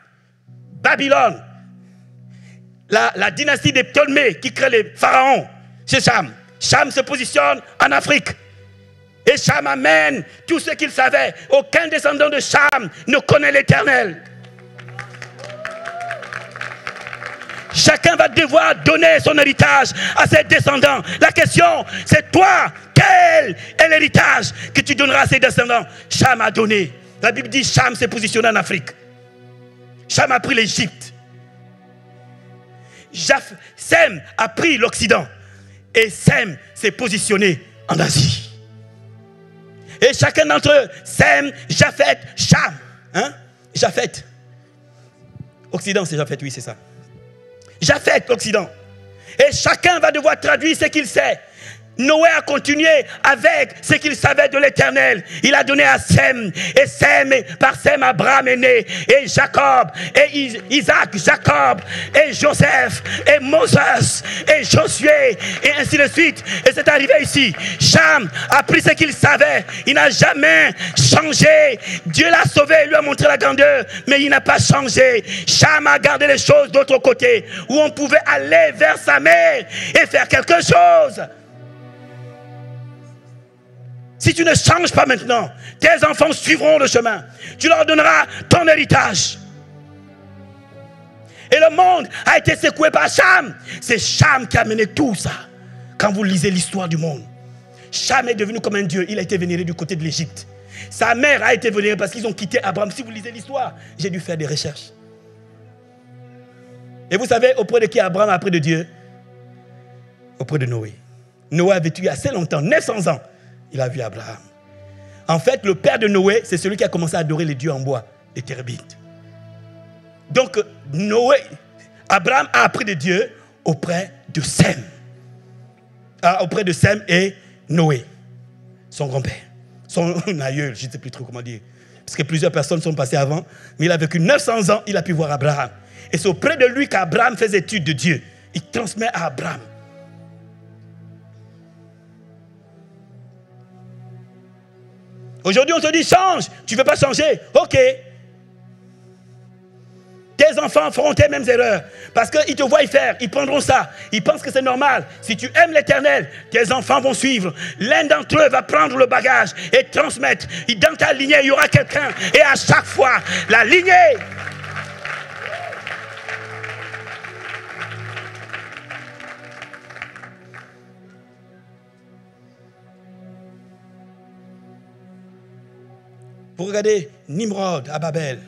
Babylone, la dynastie des Ptolémées qui crée les pharaons, c'est Cham. Cham se positionne en Afrique. Et Cham amène tout ce qu'il savait. Aucun descendant de Cham ne connaît l'Éternel. Chacun va devoir donner son héritage à ses descendants. La question, c'est toi, quel est l'héritage que tu donneras à ses descendants? Cham a donné. La Bible dit Cham s'est positionné en Afrique. Cham a pris l'Égypte. Sem a pris l'Occident. Et Sem s'est positionné en Asie. Et chacun d'entre eux, Sem, Japheth, Cham. Japheth. Occident, c'est Japheth, oui, c'est ça. Japheth, l'Occident. Et chacun va devoir traduire ce qu'il sait. Noé a continué avec ce qu'il savait de l'Éternel. Il a donné à Sem. Et Sem, par Sem, Abraham est né. Et Jacob, et Isaac, Jacob, et Joseph, et Moses, et Josué, et ainsi de suite. Et c'est arrivé ici. Cham a pris ce qu'il savait. Il n'a jamais changé. Dieu l'a sauvé, il lui a montré la grandeur, mais il n'a pas changé. Cham a gardé les choses d'autre côté, où on pouvait aller vers sa mère et faire quelque chose. Si tu ne changes pas maintenant, tes enfants suivront le chemin. Tu leur donneras ton héritage. Et le monde a été secoué par Cham. C'est Cham qui a mené tout ça. Quand vous lisez l'histoire du monde, Cham est devenu comme un dieu. Il a été vénéré du côté de l'Égypte. Sa mère a été vénérée parce qu'ils ont quitté Abraham. Si vous lisez l'histoire, j'ai dû faire des recherches. Et vous savez auprès de qui Abraham a appris de Dieu? Auprès de Noé. Noé a vécu assez longtemps, 900 ans. Il a vu Abraham. En fait, le père de Noé, c'est celui qui a commencé à adorer les dieux en bois, les térbites. Donc, Abraham a appris de Dieu auprès de Sem. Auprès de Sem et Noé, son grand-père. Son aïeul, je ne sais plus trop comment dire. Parce que plusieurs personnes sont passées avant. Mais il a vécu 900 ans, il a pu voir Abraham. Et c'est auprès de lui qu'Abraham fait étude de Dieu. Il transmet à Abraham. Aujourd'hui, on te dit change. Tu ne veux pas changer? Ok. Tes enfants feront tes mêmes erreurs. Parce qu'ils te voient y faire. Ils prendront ça. Ils pensent que c'est normal. Si tu aimes l'Éternel, tes enfants vont suivre. L'un d'entre eux va prendre le bagage et transmettre. Et dans ta lignée, il y aura quelqu'un. Et à chaque fois, la lignée. Vous regardez Nimrod à Babel.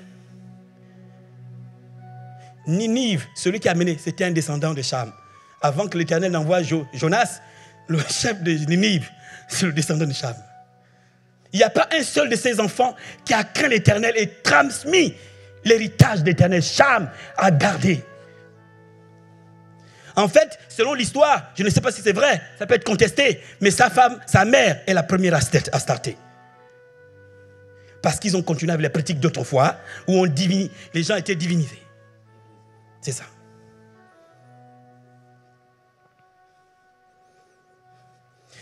Ninive, celui qui a mené, c'était un descendant de Cham. Avant que l'Éternel n'envoie Jonas, le chef de Ninive, c'est le descendant de Cham. Il n'y a pas un seul de ses enfants qui a craint l'Éternel et transmis l'héritage d'Éternel. Cham a gardé. En fait, selon l'histoire, je ne sais pas si c'est vrai, ça peut être contesté, mais sa femme, sa mère est la première à starter. Parce qu'ils ont continué avec les pratiques d'autrefois, où les gens étaient divinisés. C'est ça.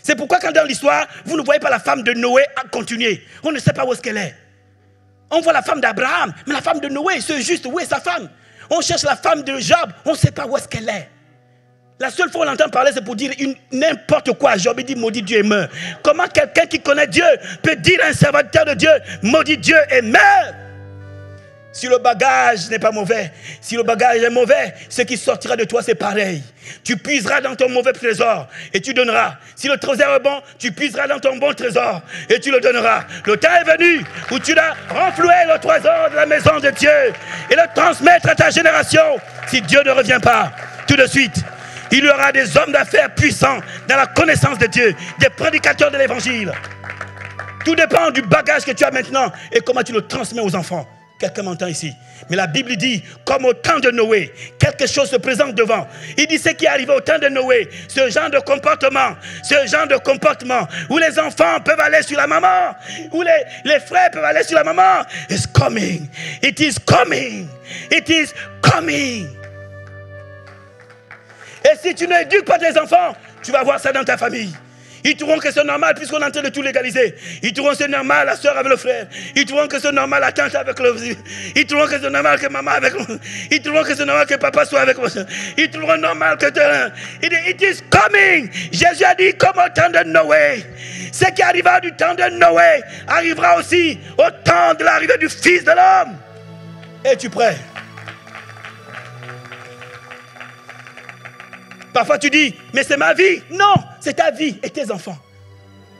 C'est pourquoi quand dans l'histoire, vous ne voyez pas la femme de Noé continuer. On ne sait pas où est-ce qu'elle est. On voit la femme d'Abraham, mais la femme de Noé, c'est juste où est sa femme. On cherche la femme de Job, on ne sait pas où est-ce qu'elle est. La seule fois où on entend parler, c'est pour dire n'importe quoi. Job dit maudit Dieu et meurt. Comment quelqu'un qui connaît Dieu peut dire à un serviteur de Dieu maudit Dieu et meurt? Si le bagage n'est pas mauvais, si le bagage est mauvais, ce qui sortira de toi, c'est pareil. Tu puiseras dans ton mauvais trésor et tu donneras. Si le trésor est bon, tu puiseras dans ton bon trésor et tu le donneras. Le temps est venu où tu dois renflouer le trésor de la maison de Dieu et le transmettre à ta génération. Si Dieu ne revient pas, tout de suite, il y aura des hommes d'affaires puissants dans la connaissance de Dieu, des prédicateurs de l'évangile. Tout dépend du bagage que tu as maintenant et comment tu le transmets aux enfants. Quelqu'un m'entend ici. Mais la Bible dit, comme au temps de Noé, quelque chose se présente devant. Il dit ce qui est arrivé au temps de Noé, ce genre de comportement, où les enfants peuvent aller sur la maman, où les frères peuvent aller sur la maman, is coming. It is coming. It is coming. Et si tu n'éduques pas tes enfants, tu vas voir ça dans ta famille. Ils trouveront que c'est normal puisqu'on est en train de tout légaliser. Ils trouveront que c'est normal la soeur avec le frère. Ils trouveront que c'est normal la tante avec le... Ils trouveront que c'est normal que maman avec... Ils trouveront que c'est normal que papa soit avec... Ils trouveront normal que... Il dit, it is coming. Jésus a dit comme au temps de Noé. Ce qui arrivera du temps de Noé arrivera aussi au temps de l'arrivée du Fils de l'homme. Es-tu prêt? Parfois tu dis, mais c'est ma vie. Non, c'est ta vie et tes enfants.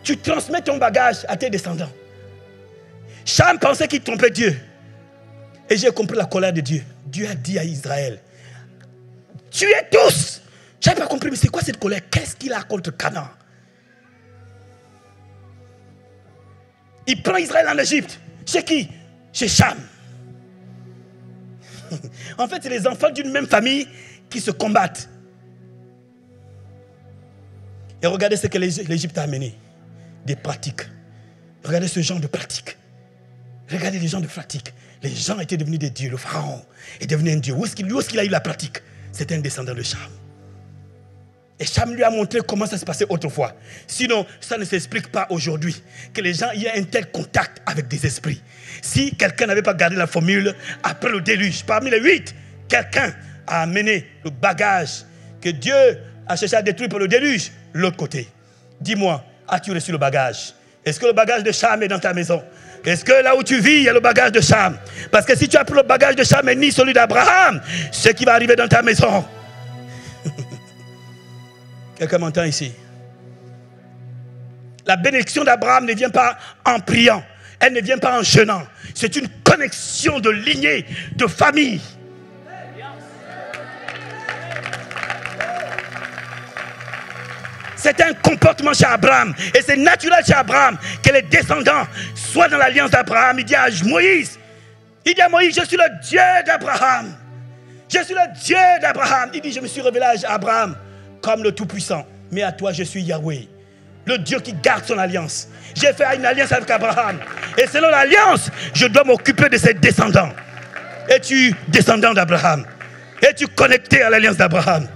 Tu transmets ton bagage à tes descendants. Cham pensait qu'il trompait Dieu. Et j'ai compris la colère de Dieu. Dieu a dit à Israël, tuez tous. Je n'avais pas compris, mais c'est quoi cette colère? Qu'est-ce qu'il a contre Canaan? Il prend Israël en Égypte. Chez qui? Chez Cham. En fait, c'est les enfants d'une même famille qui se combattent. Et regardez ce que l'Égypte a amené. Des pratiques. Regardez ce genre de pratiques. Regardez les gens de pratique. Les gens étaient devenus des dieux. Le pharaon est devenu un dieu. Où est-ce qu'il a eu la pratique? C'était un descendant de Cham. Et Cham lui a montré comment ça se passait autrefois. Sinon, ça ne s'explique pas aujourd'hui que les gens aient un tel contact avec des esprits. Si quelqu'un n'avait pas gardé la formule après le déluge, parmi les 8, quelqu'un a amené le bagage que Dieu a cherché à détruire pour le déluge, l'autre côté. Dis-moi, as-tu reçu le bagage? Est-ce que le bagage de Cham est dans ta maison? Est-ce que là où tu vis, il y a le bagage de Cham? Parce que si tu as pris le bagage de Cham et ni celui d'Abraham, ce qui va arriver dans ta maison. Quelqu'un m'entend ici? La bénédiction d'Abraham ne vient pas en priant. Elle ne vient pas en jeûnant. C'est une connexion de lignée, de famille. C'est un comportement chez Abraham. Et c'est naturel chez Abraham que les descendants soient dans l'alliance d'Abraham. Il dit à Moïse, je suis le Dieu d'Abraham. Je suis le Dieu d'Abraham. Il dit, je me suis révélé à Abraham comme le Tout-Puissant. Mais à toi, je suis Yahweh, le Dieu qui garde son alliance. J'ai fait une alliance avec Abraham. Et selon l'alliance, je dois m'occuper de ses descendants. Es-tu descendant d'Abraham? Es-tu connecté à l'alliance d'Abraham?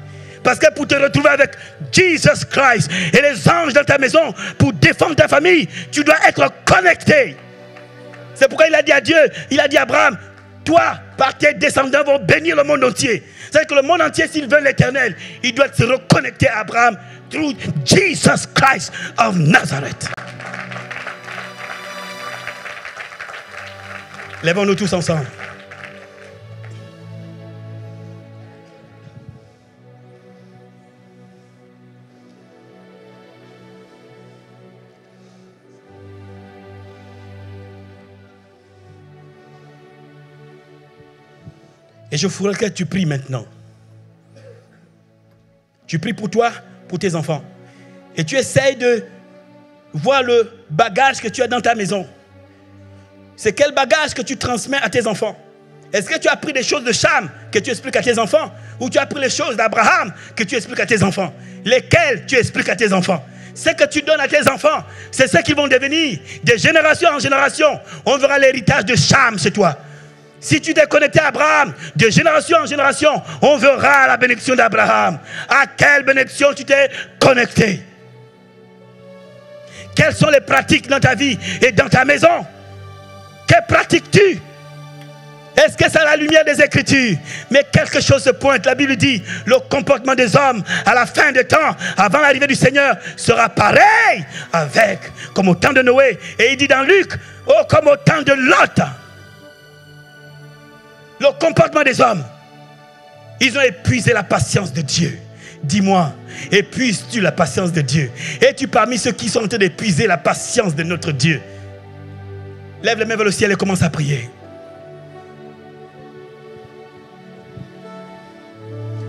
Parce que pour te retrouver avec Jesus Christ et les anges dans ta maison, pour défendre ta famille, tu dois être connecté. C'est pourquoi il a dit à Dieu, il a dit à Abraham, toi, par tes descendants, vont bénir le monde entier. C'est-à-dire que le monde entier, s'il veut l'éternel, il doit se reconnecter à Abraham through Jesus Christ of Nazareth. Lèvons-nous tous ensemble. Et je voudrais que tu pries maintenant. Tu pries pour toi, pour tes enfants. Et tu essayes de voir le bagage que tu as dans ta maison. C'est quel bagage que tu transmets à tes enfants? Est-ce que tu as pris des choses de Cham que tu expliques à tes enfants? Ou tu as pris les choses d'Abraham que tu expliques à tes enfants? Lesquelles tu expliques à tes enfants? Ce que tu donnes à tes enfants, c'est ce qu'ils vont devenir. De génération en génération, on verra l'héritage de Cham chez toi. Si tu t'es connecté à Abraham, de génération en génération, on verra la bénédiction d'Abraham. À quelle bénédiction tu t'es connecté? Quelles sont les pratiques dans ta vie et dans ta maison? Que pratiques-tu? Est-ce que c'est la lumière des Écritures? Mais quelque chose se pointe. La Bible dit, le comportement des hommes à la fin des temps, avant l'arrivée du Seigneur, sera pareil comme au temps de Noé. Et il dit dans Luc, comme au temps de Lot. Le comportement des hommes. Ils ont épuisé la patience de Dieu. Dis-moi, épuises-tu la patience de Dieu? Es-tu parmi ceux qui sont en train d'épuiser la patience de notre Dieu? Lève les mains vers le ciel et commence à prier.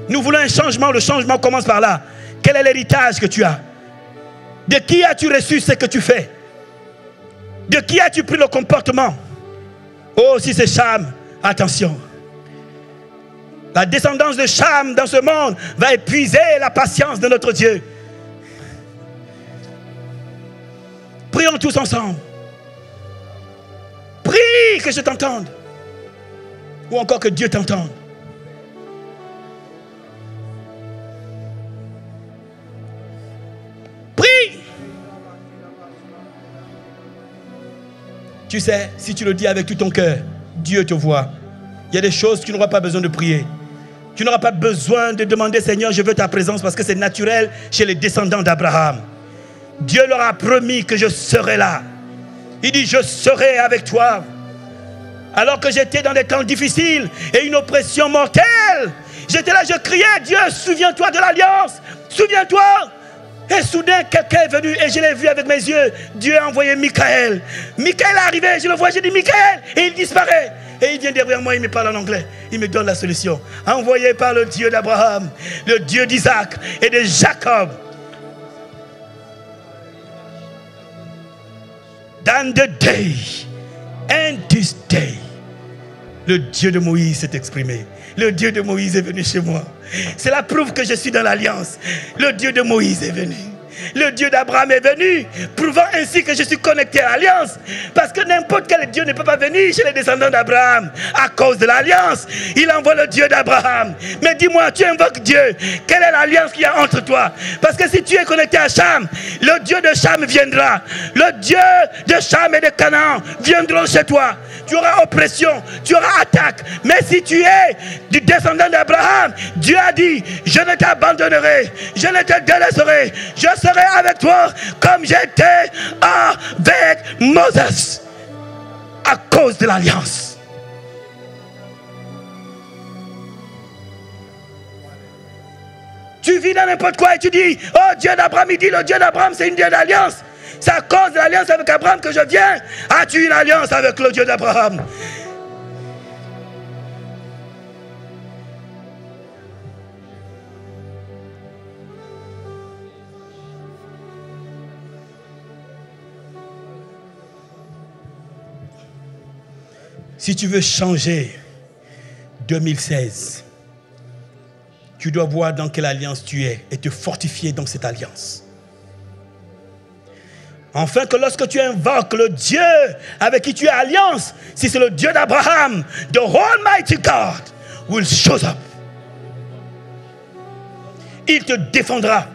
Nous voulons un changement. Le changement commence par là. Quel est l'héritage que tu as? De qui as-tu reçu ce que tu fais? De qui as-tu pris le comportement? Oh, si c'est Cham, attention. La descendance de Cham dans ce monde va épuiser la patience de notre Dieu. Prions tous ensemble. Prie que je t'entende. Ou encore que Dieu t'entende. Prie. Tu sais, si tu le dis avec tout ton cœur, Dieu te voit. Il y a des choses que tu n'auras pas besoin de prier. Tu n'auras pas besoin de demander, Seigneur, je veux ta présence, parce que c'est naturel chez les descendants d'Abraham. Dieu leur a promis que je serai là. Il dit, je serai avec toi. Alors que j'étais dans des temps difficiles et une oppression mortelle, j'étais là, je criais, Dieu, souviens-toi de l'alliance, souviens-toi. Et soudain, quelqu'un est venu et je l'ai vu avec mes yeux. Dieu a envoyé Michael. Michael est arrivé, je le vois, j'ai dit Michael, et il disparaît. Et il vient derrière moi, il me parle en anglais. Il me donne la solution. Envoyé par le Dieu d'Abraham, le Dieu d'Isaac et de Jacob. Dans the day and this day, Le Dieu de Moïse s'est exprimé. Le Dieu de Moïse est venu chez moi. C'est la preuve que je suis dans l'alliance. Le Dieu de Moïse est venu. Le Dieu d'Abraham est venu, prouvant ainsi que je suis connecté à l'alliance. Parce que n'importe quel Dieu ne peut pas venir chez les descendants d'Abraham à cause de l'alliance. Il envoie le Dieu d'Abraham. Mais dis-moi, tu invoques Dieu. Quelle est l'alliance qu'il y a entre toi? Parce que si tu es connecté à Cham, le Dieu de Cham viendra. Le Dieu de Cham et de Canaan viendront chez toi. Tu auras oppression, tu auras attaque. Mais si tu es du descendant d'Abraham, Dieu a dit, je ne t'abandonnerai, je ne te délaisserai, je serai avec toi comme j'étais avec Moses, à cause de l'alliance. Tu vis dans n'importe quoi et tu dis, oh Dieu d'Abraham, il dit le Dieu d'Abraham c'est une Dieu d'alliance. C'est à cause de l'alliance avec Abraham que je viens. As-tu une alliance avec le Dieu d'Abraham? Si tu veux changer 2016, tu dois voir dans quelle alliance tu es et te fortifier dans cette alliance. Enfin que lorsque tu invoques le Dieu avec qui tu es alliance, si c'est le Dieu d'Abraham, the Almighty God will show up. Il te défendra.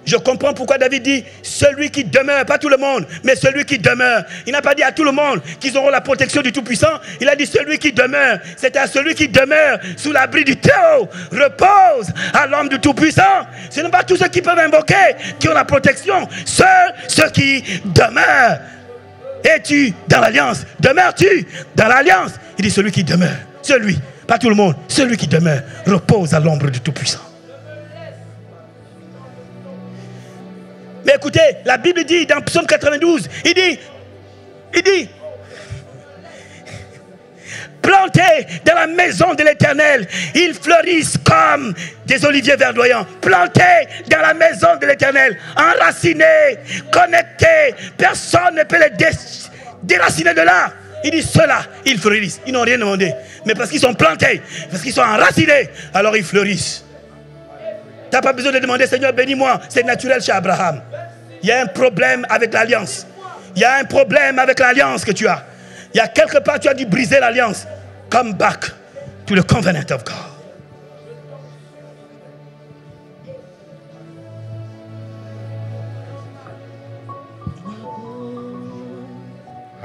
Je comprends pourquoi David dit celui qui demeure, pas tout le monde, mais celui qui demeure. Il n'a pas dit à tout le monde qu'ils auront la protection du Tout-Puissant. Il a dit celui qui demeure. C'est à celui qui demeure sous l'abri du Théo, repose à l'homme du Tout-Puissant. Ce n'est pas tous ceux qui peuvent invoquer qui ont la protection. Seuls ceux qui demeurent. Es-tu dans l'alliance? Demeures-tu dans l'alliance? Il dit celui qui demeure. Celui, pas tout le monde, celui qui demeure repose à l'ombre du Tout-Puissant. Mais écoutez, la Bible dit dans Psaume 92, il dit, plantés dans la maison de l'Éternel, ils fleurissent comme des oliviers verdoyants. Plantés dans la maison de l'Éternel, enracinés, connectés, personne ne peut les déraciner de là. Il dit ceux-là, ils fleurissent. Ils n'ont rien demandé. Mais parce qu'ils sont plantés, parce qu'ils sont enracinés, alors ils fleurissent. Tu n'as pas besoin de demander, Seigneur, bénis-moi. C'est naturel chez Abraham. Il y a un problème avec l'alliance. Il y a un problème avec l'alliance que tu as. Il y a quelque part, tu as dû briser l'alliance. Come back to the covenant of God.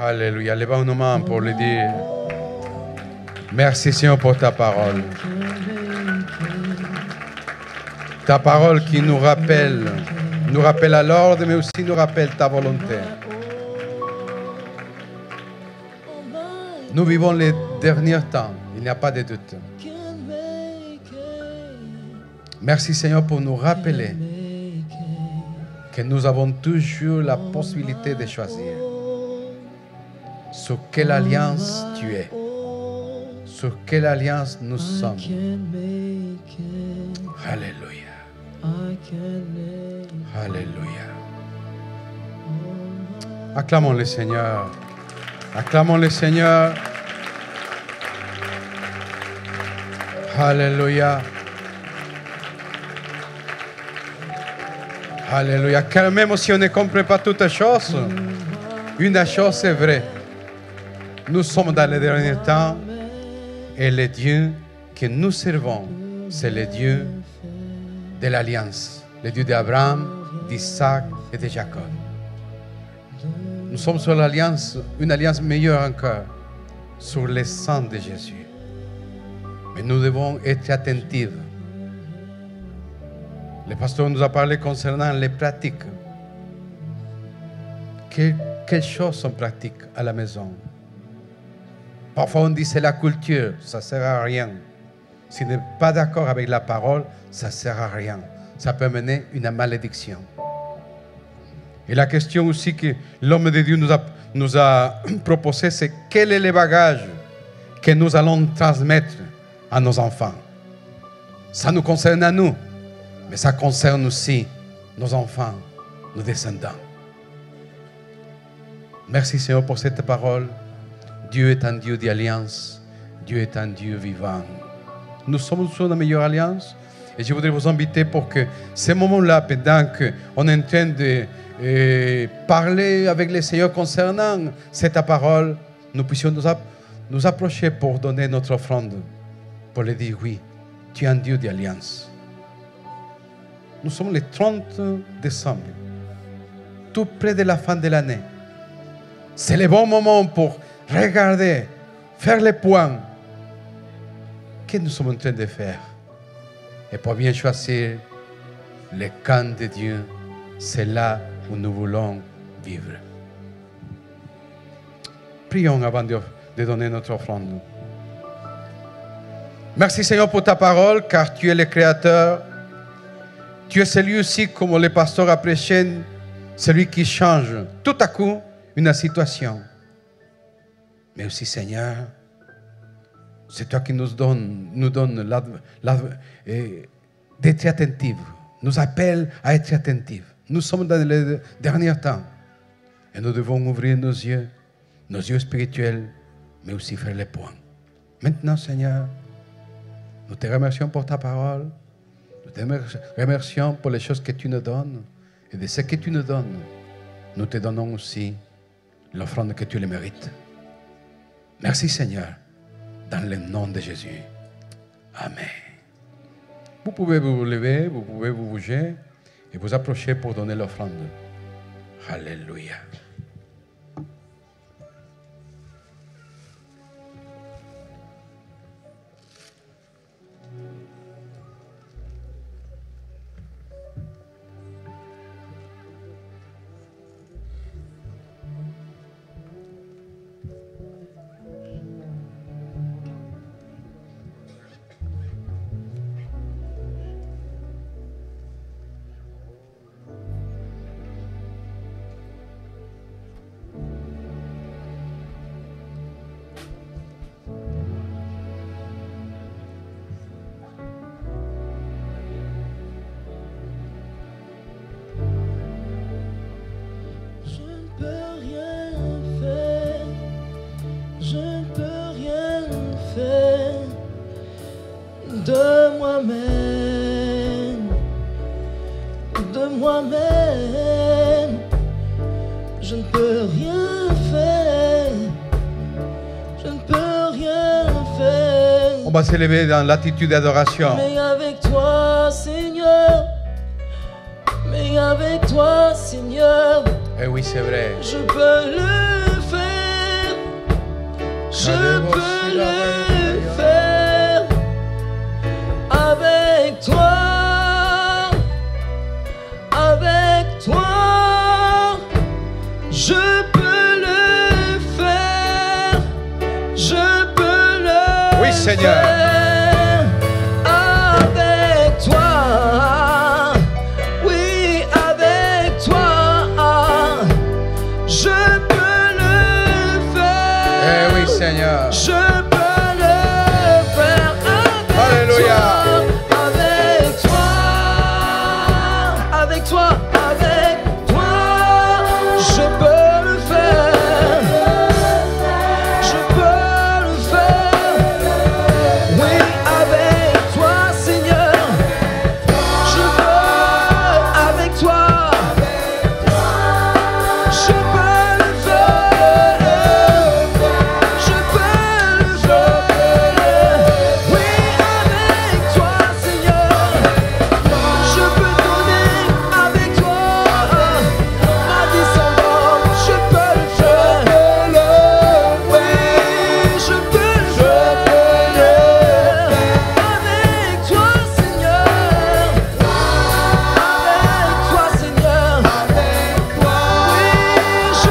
Alléluia. Lève nos mains pour le dire. Merci Seigneur pour ta parole. Ta parole qui nous rappelle à l'ordre, mais aussi nous rappelle ta volonté. Nous vivons les derniers temps, il n'y a pas de doute. Merci Seigneur pour nous rappeler que nous avons toujours la possibilité de choisir sur quelle alliance tu es, sur quelle alliance nous sommes. Alléluia. Alléluia. Acclamons le Seigneur. Acclamons le Seigneur. Alléluia. Alléluia. Car même si on ne comprend pas toutes les choses, une chose est vraie. Nous sommes dans les derniers temps et le Dieu que nous servons, c'est le Dieu de l'alliance, le Dieu d'Abraham, d'Isaac et de Jacob. Nous sommes sur l'alliance, une alliance meilleure encore, sur le sang de Jésus. Mais nous devons être attentifs. Le pasteur nous a parlé concernant les pratiques. Quelles choses sont pratiques à la maison? Parfois on dit c'est la culture, ça ne sert à rien. Si on n'est pas d'accord avec la parole, ça ne sert à rien. Ça peut mener à une malédiction. Et la question aussi que l'homme de Dieu nous a proposé, c'est quel est le bagage que nous allons transmettre à nos enfants. Ça nous concerne à nous, mais ça concerne aussi nos enfants, nos descendants. Merci Seigneur pour cette parole. Dieu est un Dieu d'alliance. Dieu est un Dieu vivant. Nous sommes sous la meilleure alliance. Et je voudrais vous inviter pour que ces moments-là, pendant qu'on est en train de parler avec le Seigneur concernant cette parole, nous puissions nous approcher pour donner notre offrande, pour lui dire oui, tu es un Dieu d'alliance. Nous sommes le 30 décembre, tout près de la fin de l'année. C'est le bon moment pour regarder, faire les points. Qu'est-ce que nous sommes en train de faire? Et pour bien choisir le camp de Dieu, c'est là où nous voulons vivre. Prions avant de donner notre offrande. Merci Seigneur pour ta parole, car tu es le Créateur. Tu es celui aussi, comme le pasteur a prêché, celui qui change tout à coup une situation. Mais aussi Seigneur, c'est toi qui nous donne d'être attentifs, nous appelle à être attentifs. Nous sommes dans les derniers temps et nous devons ouvrir nos yeux spirituels, mais aussi faire les points. Maintenant, Seigneur, nous te remercions pour ta parole, nous te remercions pour les choses que tu nous donnes, et de ce que tu nous donnes, nous te donnons aussi l'offrande que tu le mérites. Merci, Seigneur. Dans le nom de Jésus. Amen. Vous pouvez vous lever, vous pouvez vous bouger et vous approcher pour donner l'offrande. Alléluia. Je ne peux rien faire. Je ne peux rien faire. On va s'élever dans l'attitude d'adoration. Mais avec toi, Seigneur. Mais avec toi, Seigneur. Eh oui, c'est vrai. Je peux le faire. Je peux le faire. Avec toi. Avec toi. Je peux le faire. Je peux le Oui, Seigneur. faire. Avec toi. Oui, avec toi. Je peux le faire. Eh oui, Seigneur. Je peux le faire. Avec Alléluia. toi. Avec toi. Avec toi. Avec toi. Je peux le faire. Je peux le faire. Oui, avec toi, Seigneur. Je peux avec toi. Je peux le faire. Je peux le faire. Oui, avec toi, Seigneur. Je peux donner avec toi. Ma descendance, je peux le faire. Oui, je peux le faire. Avec toi, Seigneur. Avec toi, Seigneur. Oui, je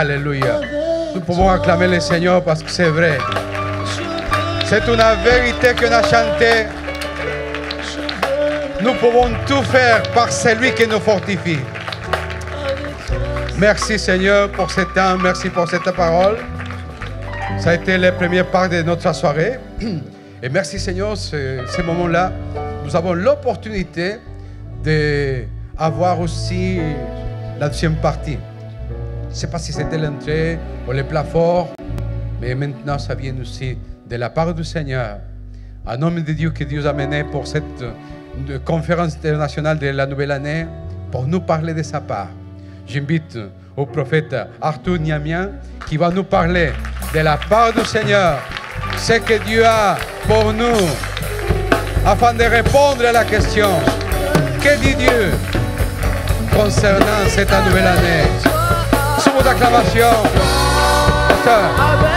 Alléluia. Nous pouvons acclamer le Seigneur parce que c'est vrai. C'est une vérité qu'on a chantée. Nous pouvons tout faire par celui qui nous fortifie. Merci Seigneur pour ce temps, merci pour cette parole. Ça a été la première part de notre soirée. Et merci Seigneur, ce moment-là, nous avons l'opportunité d'avoir aussi la deuxième partie. Je ne sais pas si c'était l'entrée ou les plats forts, mais maintenant ça vient aussi de la part du Seigneur. En homme de Dieu que Dieu a mené pour cette conférence internationale de la nouvelle année, pour nous parler de sa part. J'invite au prophète Arthur Niamian qui va nous parler de la part du Seigneur, ce que Dieu a pour nous, afin de répondre à la question, que dit Dieu concernant cette nouvelle année? Sous vos acclamations, pasteur.